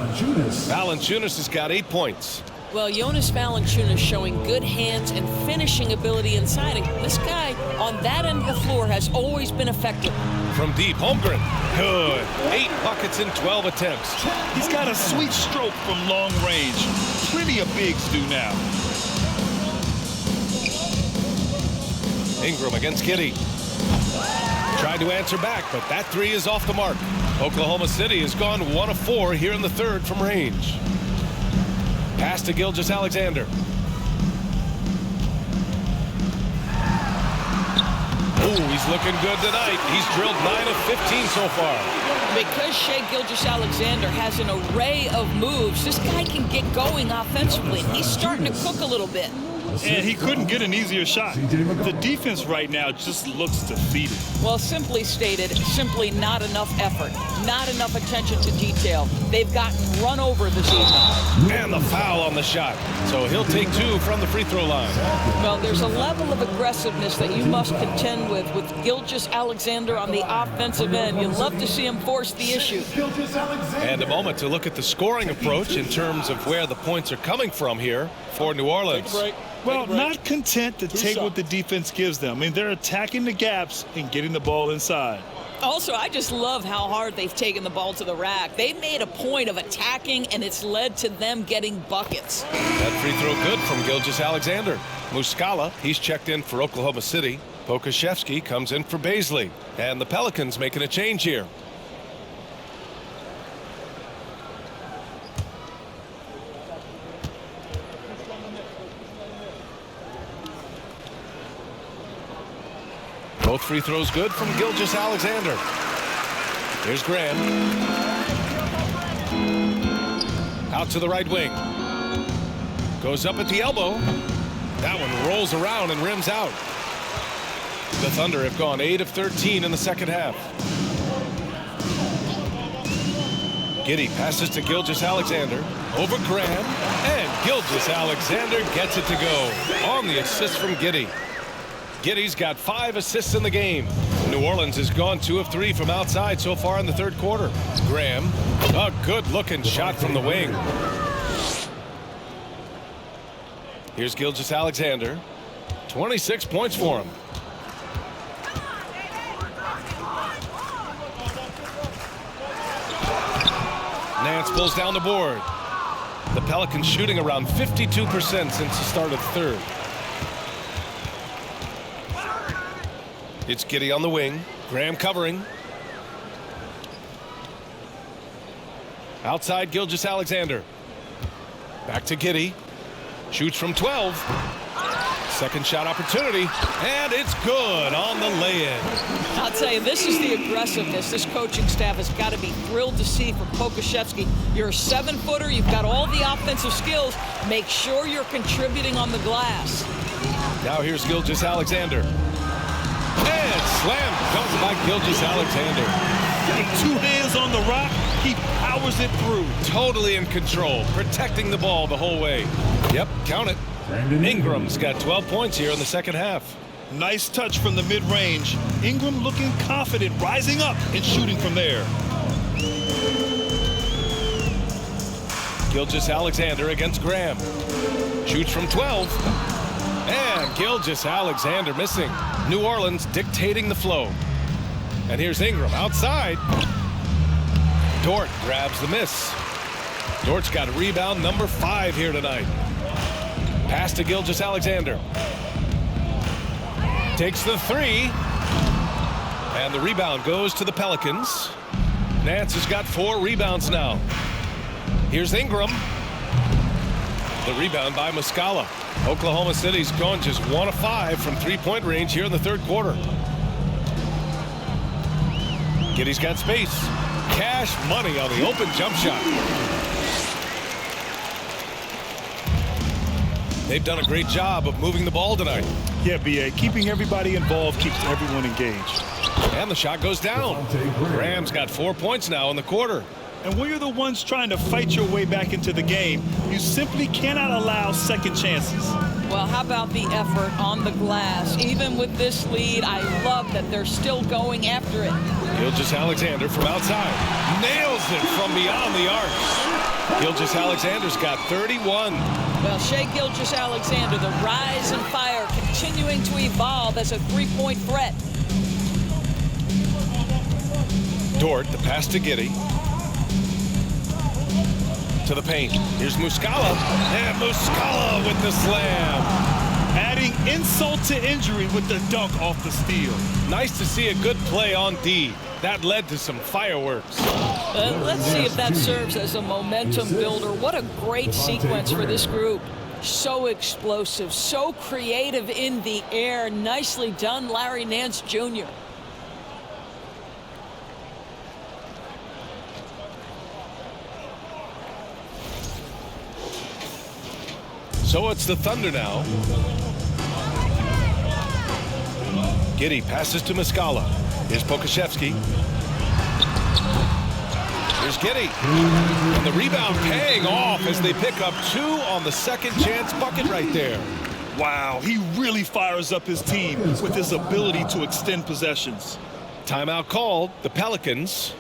Valanciunas has got 8 points. Well, Jonas Valanciunas showing good hands and finishing ability inside. And this guy on that end of the floor has always been effective. From deep, Holmgren. Good. 8 buckets in 12 attempts. He's got a sweet stroke from long range. Plenty of bigs do now. Ingram against Giddey. Tried to answer back, but that 3 is off the mark. Oklahoma City has gone 1 of 4 here in the third from range. Pass to Gilgeous-Alexander. Ooh, he's looking good tonight. He's drilled 9 of 15 so far. Because Shai Gilgeous-Alexander has an array of moves, this guy can get going offensively. He's starting to cook a little bit. And he couldn't get an easier shot. The defense right now just looks defeated. Well, simply stated, simply not enough effort, not enough attention to detail. They've gotten run over this evening. And the foul on the shot. So he'll take 2 from the free throw line. Well, there's a level of aggressiveness that you must contend with Gilgeous-Alexander on the offensive end. You love to see him force the issue. And a moment to look at the scoring approach in terms of where the points are coming from here for New Orleans. Well, not content to take what the defense gives them. I mean, they're attacking the gaps and getting the ball inside. Also, I just love how hard they've taken the ball to the rack. They've made a point of attacking, and it's led to them getting buckets. That free throw good from Gilgeous-Alexander. Muscala, he's checked in for Oklahoma City. Pokashevsky comes in for Bazley. And the Pelicans making a change here. Both free throws good from Gilgeous-Alexander. Here's Graham. Out to the right wing. Goes up at the elbow. That one rolls around and rims out. The Thunder have gone 8 of 13 in the second half. Giddey passes to Gilgeous-Alexander. Over Graham. And Gilgeous-Alexander gets it to go. On the assist from Giddey. Giddey's got 5 assists in the game. New Orleans has gone 2 of 3 from outside so far in the third quarter. Graham, a good-looking shot from the wing. Here's Gilgeous-Alexander. 26 points for him. Nance pulls down the board. The Pelicans shooting around 52% since the start of the third. It's Giddey on the wing. Graham covering. Outside Gilgeous-Alexander. Back to Giddey. Shoots from 12. Second shot opportunity, and it's good on the lay-in. I'll tell you, this is the aggressiveness this coaching staff has got to be thrilled to see from Pokusevski. You're a 7-footer. You've got all the offensive skills. Make sure you're contributing on the glass. Now here's Gilgeous-Alexander. And slam comes by Gilgeous-Alexander. Getting 2 hands on the rock, he powers it through. Totally in control, protecting the ball the whole way. Yep, count it. Ingram's got 12 points here in the second half. Nice touch from the mid-range. Ingram looking confident, rising up and shooting from there. Gilgeous-Alexander against Graham. Shoots from 12. And Gilgeous-Alexander missing. New Orleans dictating the flow. And here's Ingram outside. Dort grabs the miss. Dort's got rebound number 5 here tonight. Pass to Gilgeous-Alexander. Takes the 3. And the rebound goes to the Pelicans. Nance has got 4 rebounds now. Here's Ingram. The rebound by Muscala. Oklahoma City's gone just 1 of 5 from 3-point range here in the third quarter. Giddey's got space. Cash money on the open jump shot. They've done a great job of moving the ball tonight. Yeah, B.A. Keeping everybody involved keeps everyone engaged. And the shot goes down. Graham's got 4 points now in the quarter. And when you're the ones trying to fight your way back into the game, you simply cannot allow second chances. Well, how about the effort on the glass? Even with this lead, I love that they're still going after it. Gilgeous-Alexander from outside. Nails it from beyond the arc. Gilgeous-Alexander's got 31. Well, Shai Gilgeous-Alexander, the rise and fire, continuing to evolve as a 3-point threat. Dort, the pass to Giddey. To the paint. Here's Muscala. And Muscala with the slam. Adding insult to injury with the dunk off the steal. Nice to see a good play on D. That led to some fireworks. Let's see if that serves as a momentum builder. What a great sequence for this group. So explosive, so creative in the air. Nicely done, Larry Nance Jr. So it's the Thunder now. Giddey passes to Muscala. Here's Pokusevski. Here's Giddey. And the rebound paying off as they pick up 2 on the second chance bucket right there. Wow, he really fires up his team with his ability to extend possessions. Timeout called. The Pelicans.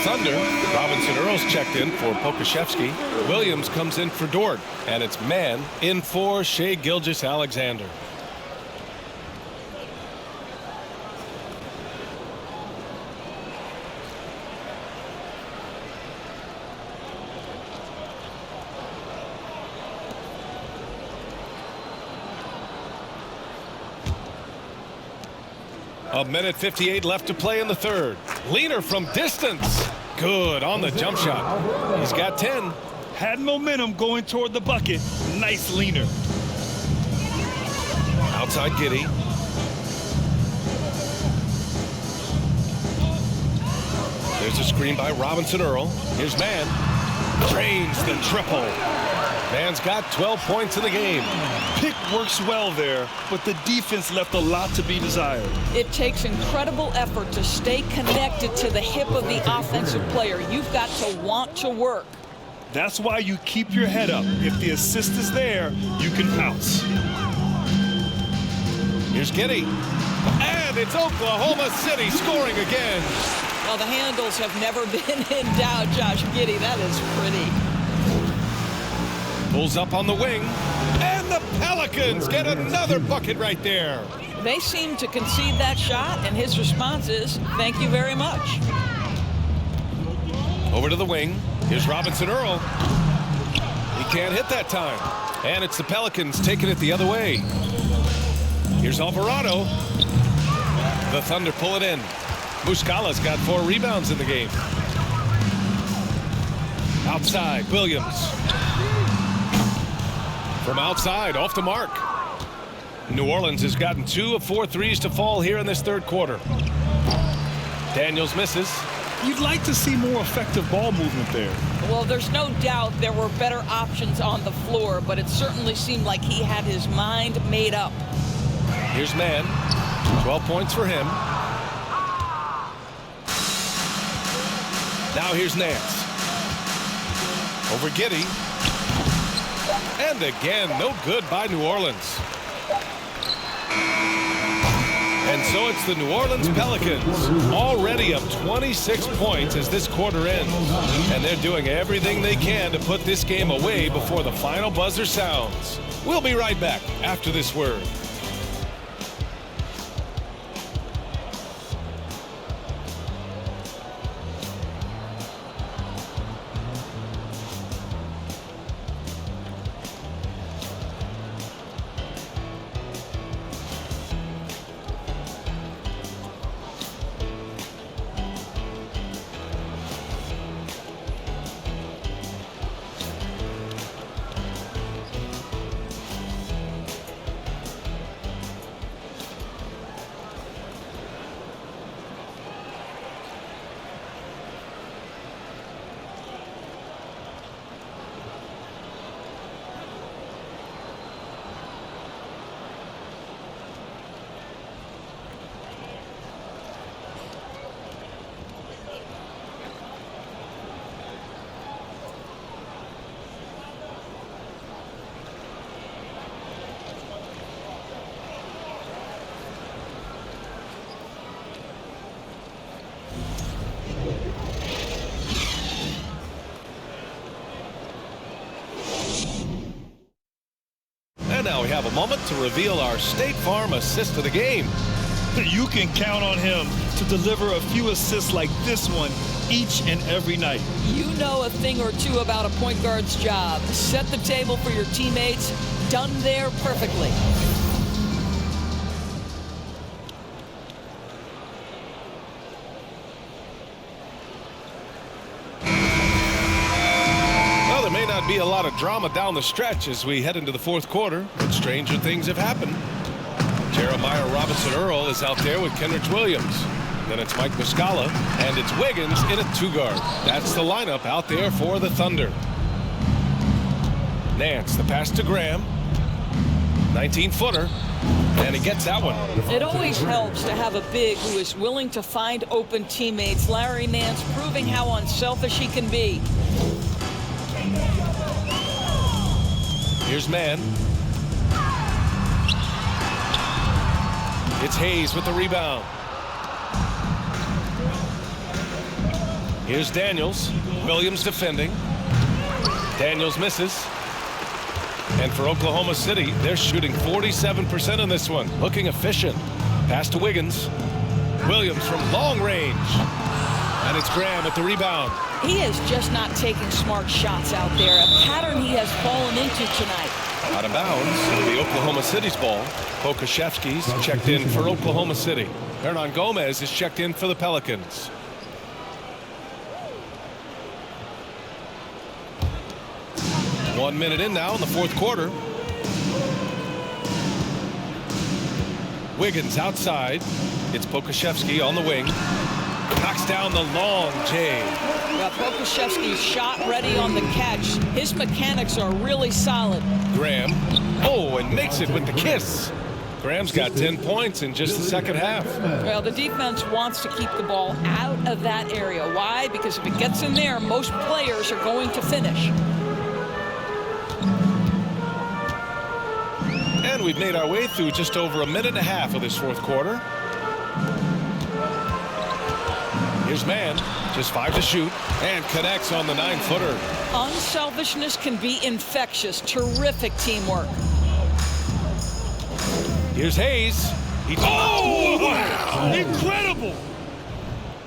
Thunder. Robinson Earl's checked in for Pokashevsky. Williams comes in for Dort. And it's man in for Shai Gilgeous-Alexander. A minute 58 left to play in the third. Leaner from distance. Good on the jump shot. He's got 10. Had momentum going toward the bucket. Nice leaner. Outside Giddey. There's a screen by Robinson Earl. Here's Mann. Drains the triple. Mann's got 12 points in the game. Pick works well there, but the defense left a lot to be desired. It takes incredible effort to stay connected to the hip of the offensive player. You've got to want to work. That's why you keep your head up. If the assist is there, you can pounce. Here's Giddey. And it's Oklahoma City scoring again. Well, the handles have never been in doubt, Josh Giddey. That is pretty. Pulls up on the wing. And the Pelicans get another bucket right there. They seem to concede that shot, and his response is, thank you very much. Over to the wing. Here's Robinson Earl. He can't hit that time. And it's the Pelicans taking it the other way. Here's Alvarado. The Thunder pull it in. Muscala's got 4 rebounds in the game. Outside, Williams. From outside, off the mark. New Orleans has gotten 2 of 4 threes to fall here in this third quarter. Daniels misses. You'd like to see more effective ball movement there. Well, there's no doubt there were better options on the floor, but it certainly seemed like he had his mind made up. Here's Mann. 12 points for him. Now here's Nance. Over Giddey. And again, no good by New Orleans. And so it's the New Orleans Pelicans, already up 26 points as this quarter ends. And they're doing everything they can to put this game away before the final buzzer sounds. We'll be right back after this word. And now we have a moment to reveal our State Farm assist of the game. You can count on him to deliver a few assists like this one each and every night. You know a thing or two about a point guard's job. Set the table for your teammates. Done there perfectly. May not be a lot of drama down the stretch as we head into the fourth quarter, but stranger things have happened. Jeremiah Robinson Earl is out there with Kenrich Williams. Then it's Mike Muscala, and it's Wiggins in a 2-guard. That's the lineup out there for the Thunder. Nance, the pass to Graham. 19-footer, and he gets that one. It always helps to have a big who is willing to find open teammates. Larry Nance proving how unselfish he can be. Here's Mann. It's Hayes with the rebound. Here's Daniels. Williams defending. Daniels misses. And for Oklahoma City, they're shooting 47% in this one. Looking efficient. Pass to Wiggins. Williams from long range. And it's Graham at the rebound. He is just not taking smart shots out there. A pattern he has fallen into tonight. Out of bounds, it'll be Oklahoma City's ball. Pokashevsky's checked in for Oklahoma City. Hernan Gomez is checked in for the Pelicans. One minute in now in the fourth quarter. Wiggins outside. It's Pokashevsky on the wing. Knocks down the long J. Well, Pokashevsky's shot ready on the catch. His mechanics are really solid. Graham. Oh, and makes it with the kiss. Graham's got 10 points in just the second half. Well, the defense wants to keep the ball out of that area. Why? Because if it gets in there, most players are going to finish. And we've made our way through just over a minute and a half of this fourth quarter. Here's Mann, just 5 to shoot, and connects on the 9-footer. Unselfishness can be infectious. Terrific teamwork. Here's Hayes. Oh, wow! Incredible!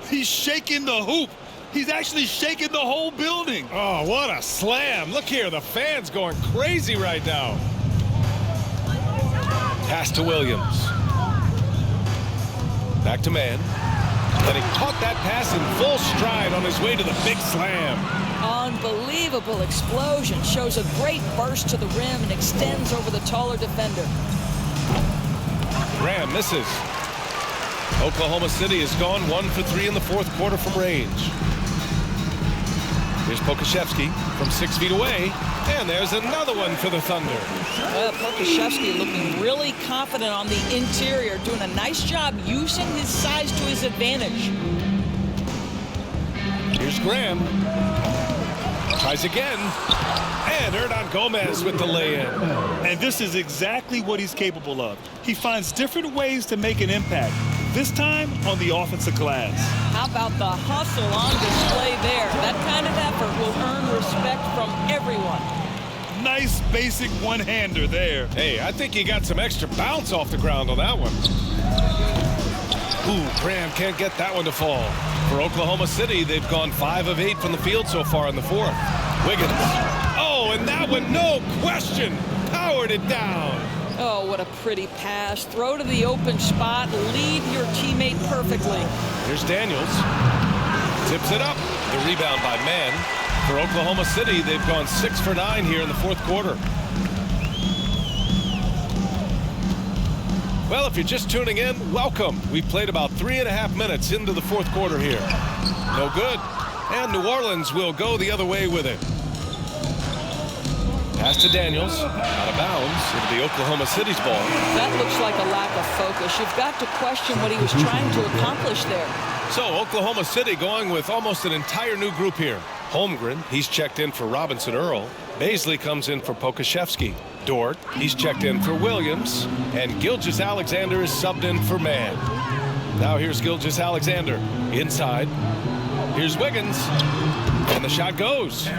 He's shaking the hoop. He's actually shaking the whole building. Oh, what a slam. Look here, the fans going crazy right now. Pass to Williams. Back to Mann. And he caught that pass in full stride on his way to the big slam. Unbelievable explosion. Shows a great burst to the rim and extends over the taller defender. Graham misses. Oklahoma City has gone 1 for 3 in the fourth quarter from range. Here's Pokashevsky from 6 feet away. And there's another one for the Thunder. Well, Pokashevsky looking really confident on the interior, doing a nice job using his size to his advantage. Here's Graham. Tries again. And Hernan Gomez with the lay-in. And this is exactly what he's capable of. He finds different ways to make an impact. This time on the offensive glass. How about the hustle on display there? That kind of effort will earn respect from everyone. Nice basic one-hander there. Hey, I think he got some extra bounce off the ground on that one. Ooh, Graham can't get that one to fall. For Oklahoma City, they've gone 5 of 8 from the field so far in the fourth. Wiggins. Oh, and that one, no question, powered it down. Oh, what a pretty pass. Throw to the open spot. Lead your teammate perfectly. Here's Daniels. Tips it up. The rebound by Mann. For Oklahoma City, they've gone 6 for 9 here in the fourth quarter. Well, if you're just tuning in, welcome. We've played about 3.5 minutes into the fourth quarter here. No good. And New Orleans will go the other way with it. Pass to Daniels. Out of bounds. It'll be Oklahoma City's ball. That looks like a lack of focus. You've got to question what he was trying to accomplish there. So Oklahoma City going with almost an entire new group here. Holmgren, he's checked in for Robinson Earl. Bazley comes in for Pokashevsky. Dort, he's checked in for Williams. And Gilgeous-Alexander is subbed in for Mann. Now here's Gilgeous-Alexander. Inside. Here's Wiggins. And the shot goes.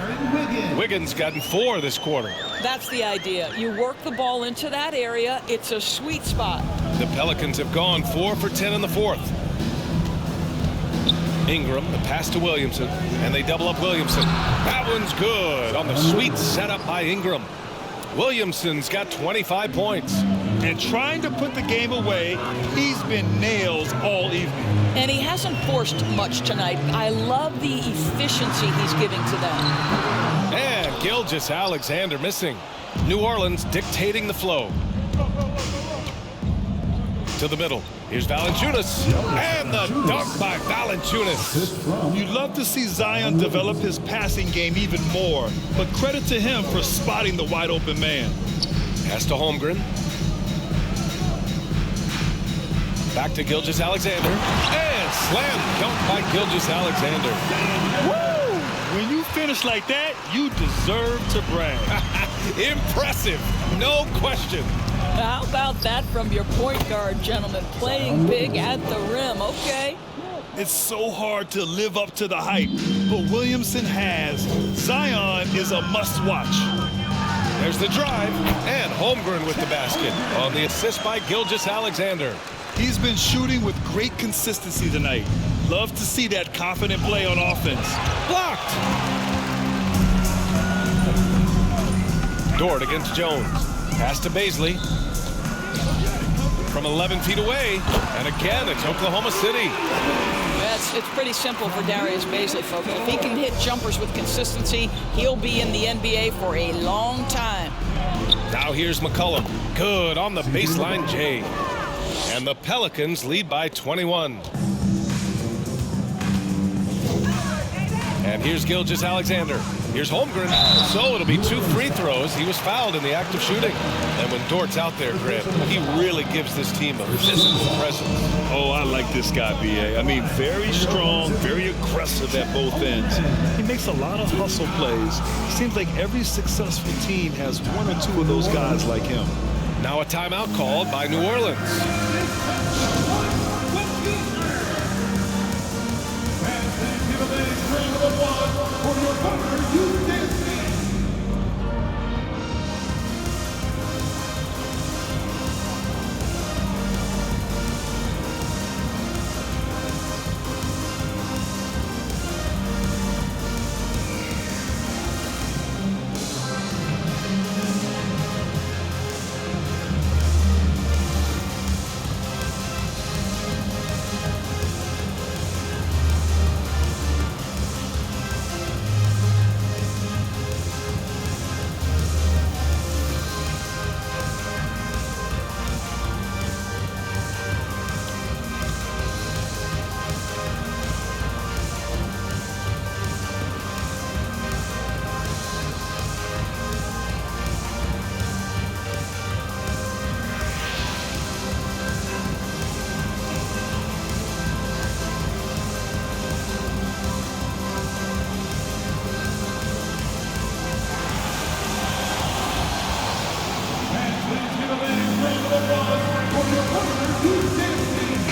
Wiggins gotten 4 this quarter. That's the idea. You work the ball into that area. It's a sweet spot. The Pelicans have gone 4 for 10 in the fourth. Ingram, the pass to Williamson, and they double up Williamson. That one's good on the sweet setup by Ingram. Williamson's got 25 points. And trying to put the game away, he's been nails all evening. And he hasn't forced much tonight. I love the efficiency he's giving to them. And Gilgeous-Alexander missing. New Orleans dictating the flow. To the middle. Here's Valanciunas. And the dunk by Valanciunas. You'd love to see Zion develop his passing game even more, but credit to him for spotting the wide open man. Pass to Holmgren. Back to Gilgeous-Alexander. And slam dunk by Gilgeous-Alexander. Woo! When you finish like that, you deserve to brag. Impressive. No question. How about that from your point guard, gentlemen? Playing big at the rim. Okay. It's so hard to live up to the hype, but Williamson has. Zion is a must-watch. There's the drive, and Holmgren with the basket on the assist by Gilgeous-Alexander. He's been shooting with great consistency tonight. Love to see that confident play on offense. Blocked. Dort against Jones. Pass to Bazley. From 11 feet away, and again, it's Oklahoma City. It's pretty simple for Darius Bazley, folks. If he can hit jumpers with consistency, he'll be in the NBA for a long time. Now here's McCollum. Good on the baseline J. And the Pelicans lead by 21. And here's Gilgeous-Alexander. Here's Holmgren. So it'll be 2 free throws. He was fouled in the act of shooting. And when Dort's out there, Grant, he really gives this team a physical presence. Oh, I like this guy, B.A. I mean, very strong, very aggressive at both ends. He makes a lot of hustle plays. Seems like every successful team has 1 or 2 of those guys like him. Now a timeout called by New Orleans.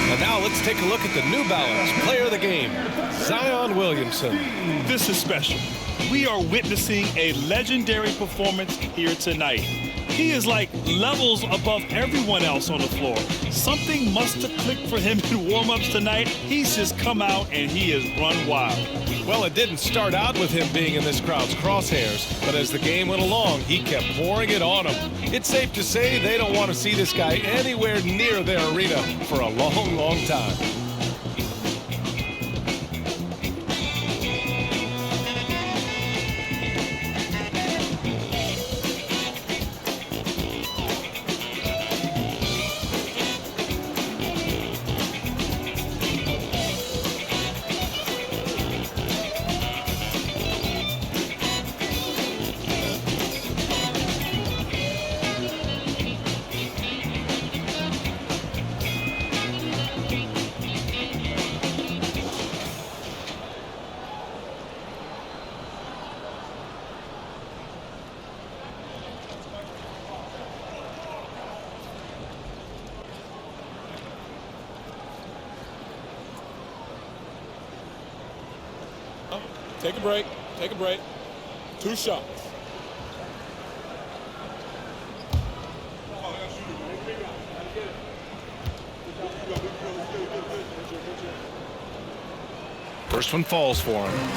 And now let's take a look at the New Balance player of the game, Zion Williamson. This is special. We are witnessing a legendary performance here tonight. He is like levels above everyone else on the floor. Something must have clicked for him in warm-ups tonight. He's just come out and he has run wild. Well, it didn't start out with him being in this crowd's crosshairs, but as the game went along, he kept pouring it on them. It's safe to say they don't want to see this guy anywhere near their arena for a long, long time. Take a break. Take a break. 2 shots. First one falls for him.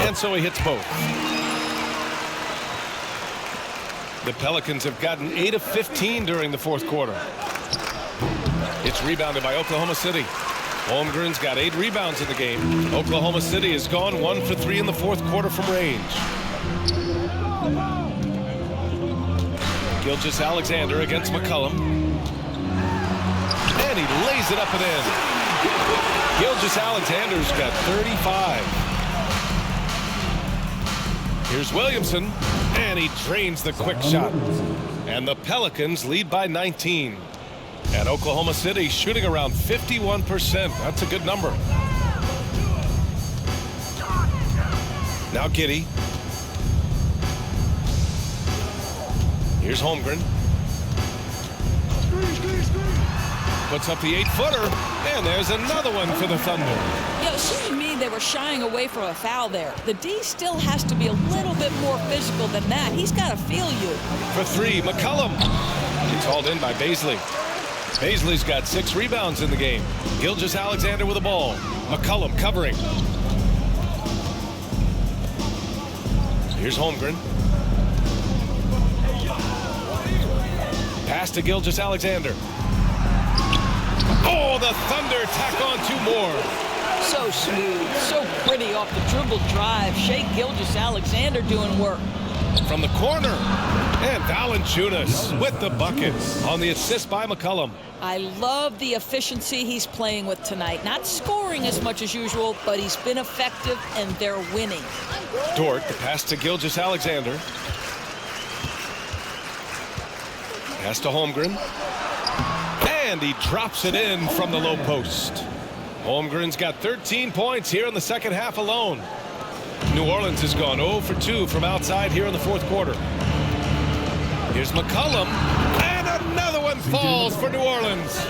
And so he hits both. The Pelicans have gotten 8 of 15 during the fourth quarter. It's rebounded by Oklahoma City. Holmgren's got 8 rebounds in the game. Oklahoma City has gone 1 for 3 in the fourth quarter from range. Gilgeous-Alexander against McCollum. And he lays it up and in. Gilgeous-Alexander's got 35. Here's Williamson, and he drains the quick shot. And the Pelicans lead by 19. And Oklahoma City shooting around 51%. That's a good number. Now Giddey. Here's Holmgren. Puts up the 8-footer, and there's another one for the Thunder. Yeah, it seemed to me they were shying away from a foul there. The D still has to be a little bit more physical than that. He's got to feel you. For three, McCollum. It's hauled in by Bazley. Bazley's got 6 rebounds in the game. Gilgeous-Alexander with the ball. McCollum covering. Here's Holmgren. Pass to Gilgeous-Alexander. Oh, the Thunder tack on 2 more. So smooth, so pretty off the dribble drive. Shai Gilgeous-Alexander doing work. From the corner. And Valanciunas with the bucket on the assist by McCollum. I love the efficiency he's playing with tonight. Not scoring as much as usual, but he's been effective, and they're winning. Dort, the pass to Gilgeous-Alexander. Pass to Holmgren. And he drops it in from the low post. Holmgren's got 13 points here in the second half alone. New Orleans has gone 0 for 2 from outside here in the fourth quarter. Here's McCollum, and another one falls for New Orleans.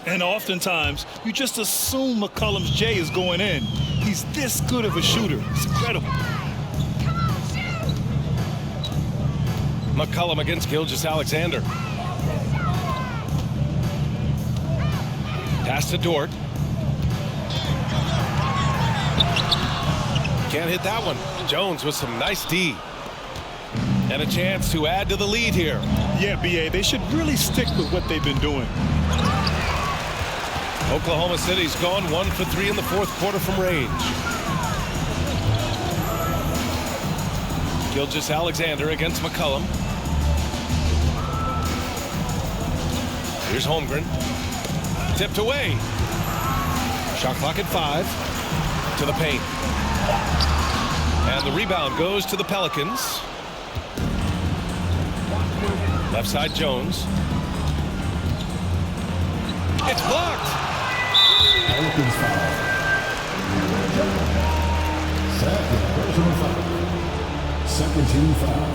And oftentimes, you just assume McCollum's J is going in. He's this good of a shooter. It's incredible. McCollum against Gilgeous-Alexander. Pass to Dort. Can't hit that one. Jones with some nice D. And a chance to add to the lead here. Yeah, B.A., they should really stick with what they've been doing. Oklahoma City's gone 1 for 3 in the fourth quarter from range. Gilgeous-Alexander against McCollum. Here's Holmgren. Tipped away. Shot clock at 5. To the paint. And the rebound goes to the Pelicans. Left side Jones. It's blocked. Pelicans foul. Second personal foul. Second team foul.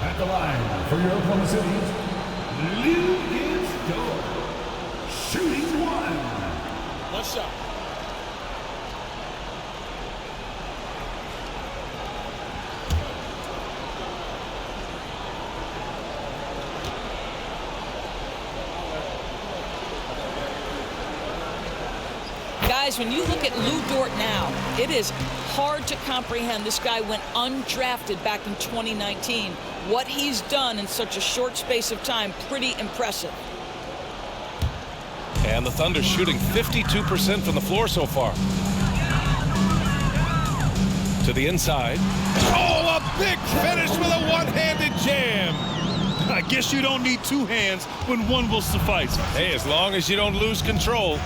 At the line for your Oklahoma City, Dort. Shooting 1. One shot. Guys, when you look at Lou Dort now, it is hard to comprehend. This guy went undrafted back in 2019. What he's done in such a short space of time, pretty impressive. And the Thunder shooting 52% from the floor so far. To the inside. Oh, a big finish with a one-handed jam. I guess you don't need 2 hands when 1 will suffice. Hey, as long as you don't lose control.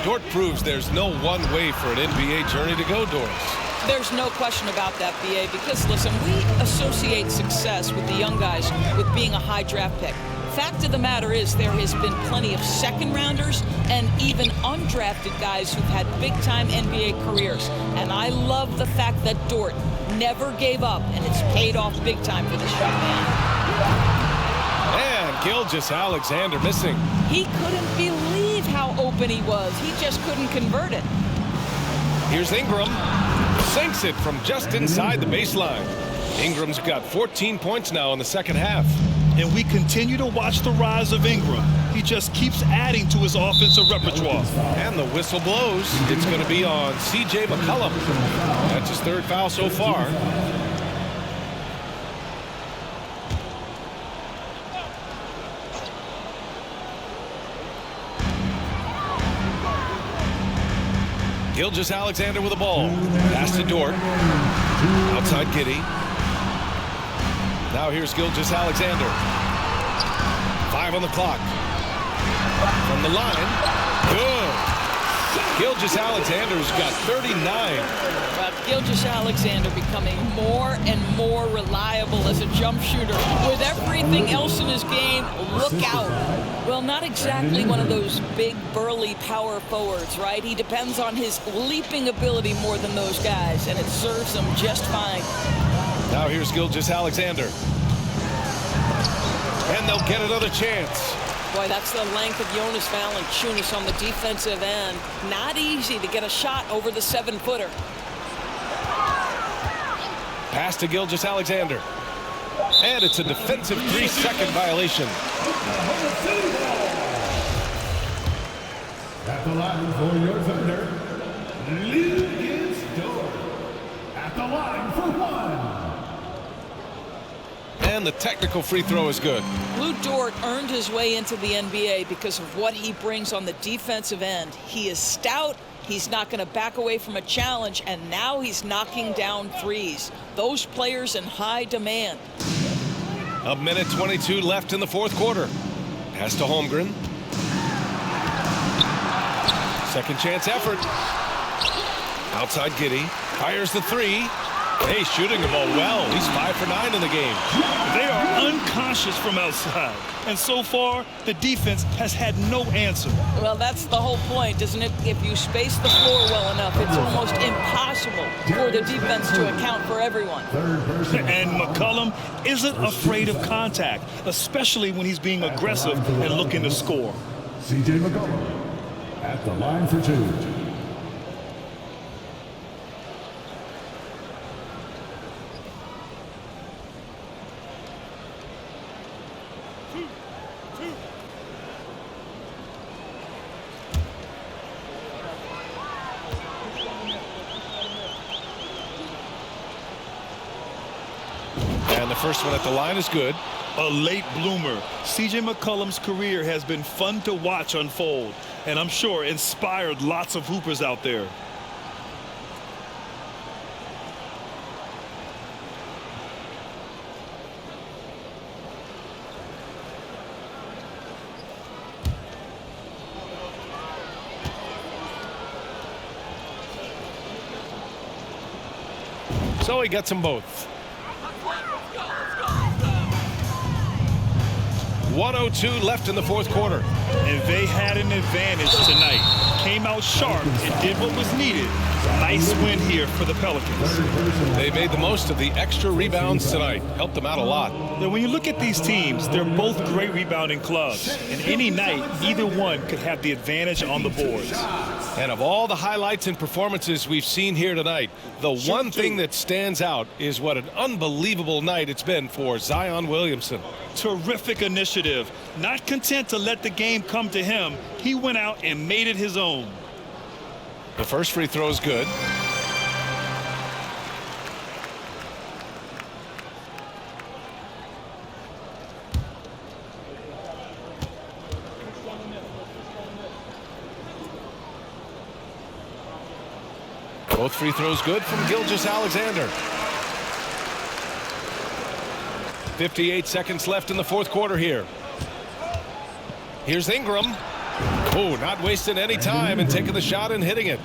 Dort proves there's no one way for an NBA journey to go, Doris. There's no question about that, B.A., because, listen, we associate success with the young guys with being a high draft pick. Fact of the matter is there has been plenty of second-rounders and even undrafted guys who've had big-time NBA careers. And I love the fact that Dort never gave up, and it's paid off big time for this young man. And Gilgeous-Alexander missing. He couldn't believe how open he was. He just couldn't convert it. Here's Ingram. Sinks it from just inside the baseline. Ingram's got 14 points now in the second half. And we continue to watch the rise of Ingram. He just keeps adding to his offensive repertoire. And the whistle blows. It's going to be on C.J. McCollum. That's his 3rd foul so far. Gilgeous-Alexander with the ball. Pass to Dort. Outside Giddey. Now here's Gilgeous-Alexander. 5 on the clock. From the line. Good. Gilgeous-Alexander's got 39. Gilgeous-Alexander becoming more and more reliable as a jump shooter. With everything else in his game, look out. Well, not exactly one of those big, burly power forwards, right? He depends on his leaping ability more than those guys, and it serves him just fine. Now here's Gilgeous-Alexander. And they'll get another chance. Boy, that's the length of Jonas Valanciunas on the defensive end. Not easy to get a shot over the 7-footer. Pass to Gilgeous-Alexander. And it's a defensive 3-second violation. At the line for your thunder, Lucas Dort. At the line for one. And the technical free throw is good. Lou Dort earned his way into the NBA because of what he brings on the defensive end. He is stout. He's not going to back away from a challenge, and now he's knocking down threes. Those players in high demand. A minute 22 left in the fourth quarter. Pass to Holmgren. Second chance effort. Outside Giddey. Fires the three. Hey, shooting the ball well. He's 5 for 9 in the game. They are unconscious from outside. And so far, the defense has had no answer. Well, that's the whole point, isn't it? If you space the floor well enough, it's almost impossible for the defense to account for everyone. And McCollum isn't afraid of contact, especially when he's being aggressive and looking to score. C.J. McCollum at the line for two. And the first one at the line is good. A late bloomer. C.J. McCollum's career has been fun to watch unfold, and I'm sure inspired lots of hoopers out there. So he gets them both. 1:02 left in the fourth quarter. And they had an advantage tonight. Came out sharp and did what was needed. Nice win here for the Pelicans. They made the most of the extra rebounds tonight. Helped them out a lot. Now, when you look at these teams, they're both great rebounding clubs. And any night, either one could have the advantage on the boards. And of all the highlights and performances we've seen here tonight, the one thing that stands out is what an unbelievable night it's been for Zion Williamson. Terrific initiative. Not content to let the game come to him, he went out and made it his own. The first free throw is good. Both free throws good from Gilgeous-Alexander. 58 seconds left in the fourth quarter here. Here's Ingram. Oh, not wasting any time and taking the shot and hitting it.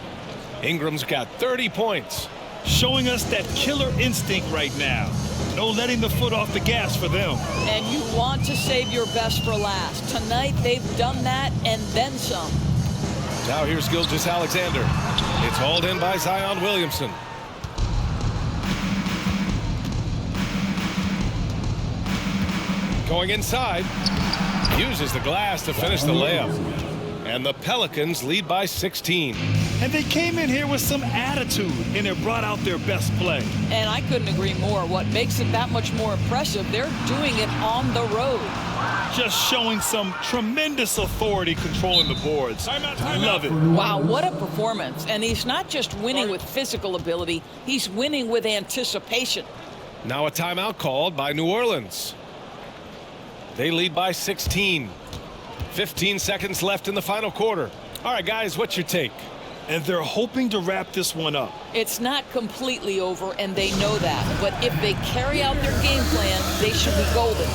Ingram's got 30 points. Showing us that killer instinct right now. No letting the foot off the gas for them. And you want to save your best for last. Tonight they've done that and then some. Now here's Gilgeous-Alexander. It's hauled in by Zion Williamson. Going inside. Uses the glass to finish the layup. And the Pelicans lead by 16. And they came in here with some attitude, and it brought out their best play. And I couldn't agree more. What makes it that much more impressive, they're doing it on the road. Just showing some tremendous authority controlling the boards. Love it. Wow, what a performance. And he's not just winning with physical ability, he's winning with anticipation. Now a timeout called by New Orleans. They lead by 16. 15 seconds left in the final quarter. All right, guys, what's your take? And they're hoping to wrap this one up. It's not completely over, and they know that. But if they carry out their game plan, they should be golden.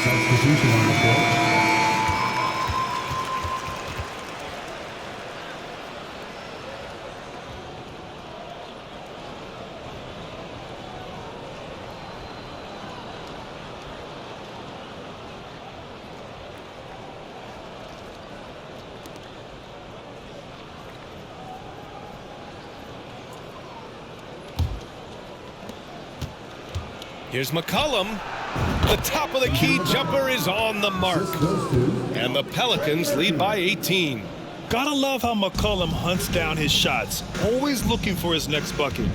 Substitution on the court. Here's McCollum. The top of the key jumper is on the mark. And the Pelicans lead by 18. Gotta love how McCollum hunts down his shots, always looking for his next bucket.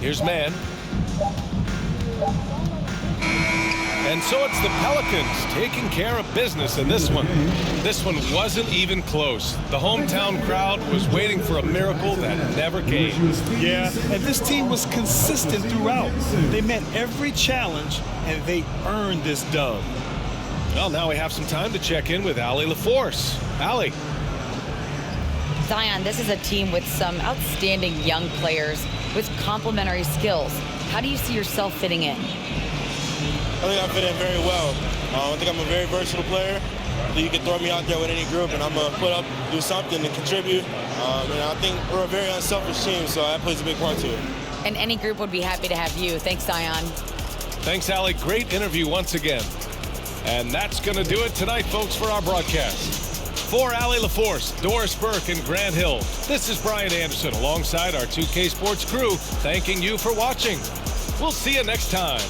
Here's Mann. And so it's the Pelicans taking care of business in this one. This one wasn't even close. The hometown crowd was waiting for a miracle that never came. Yeah, and this team was consistent throughout. They met every challenge, and they earned this dub. Well, now we have some time to check in with Allie LaForce. Allie. Zion, this is a team with some outstanding young players with complementary skills. How do you see yourself fitting in? I think I fit in very well. I think I'm a very versatile player. You can throw me out there with any group, and I'm going to put up, do something, and contribute. And I think we're a very unselfish team, so that plays a big part to it. And any group would be happy to have you. Thanks, Zion. Thanks, Allie. Great interview once again. And that's going to do it tonight, folks, for our broadcast. For Allie LaForce, Doris Burke, and Grant Hill, this is Brian Anderson alongside our 2K Sports crew, thanking you for watching. We'll see you next time.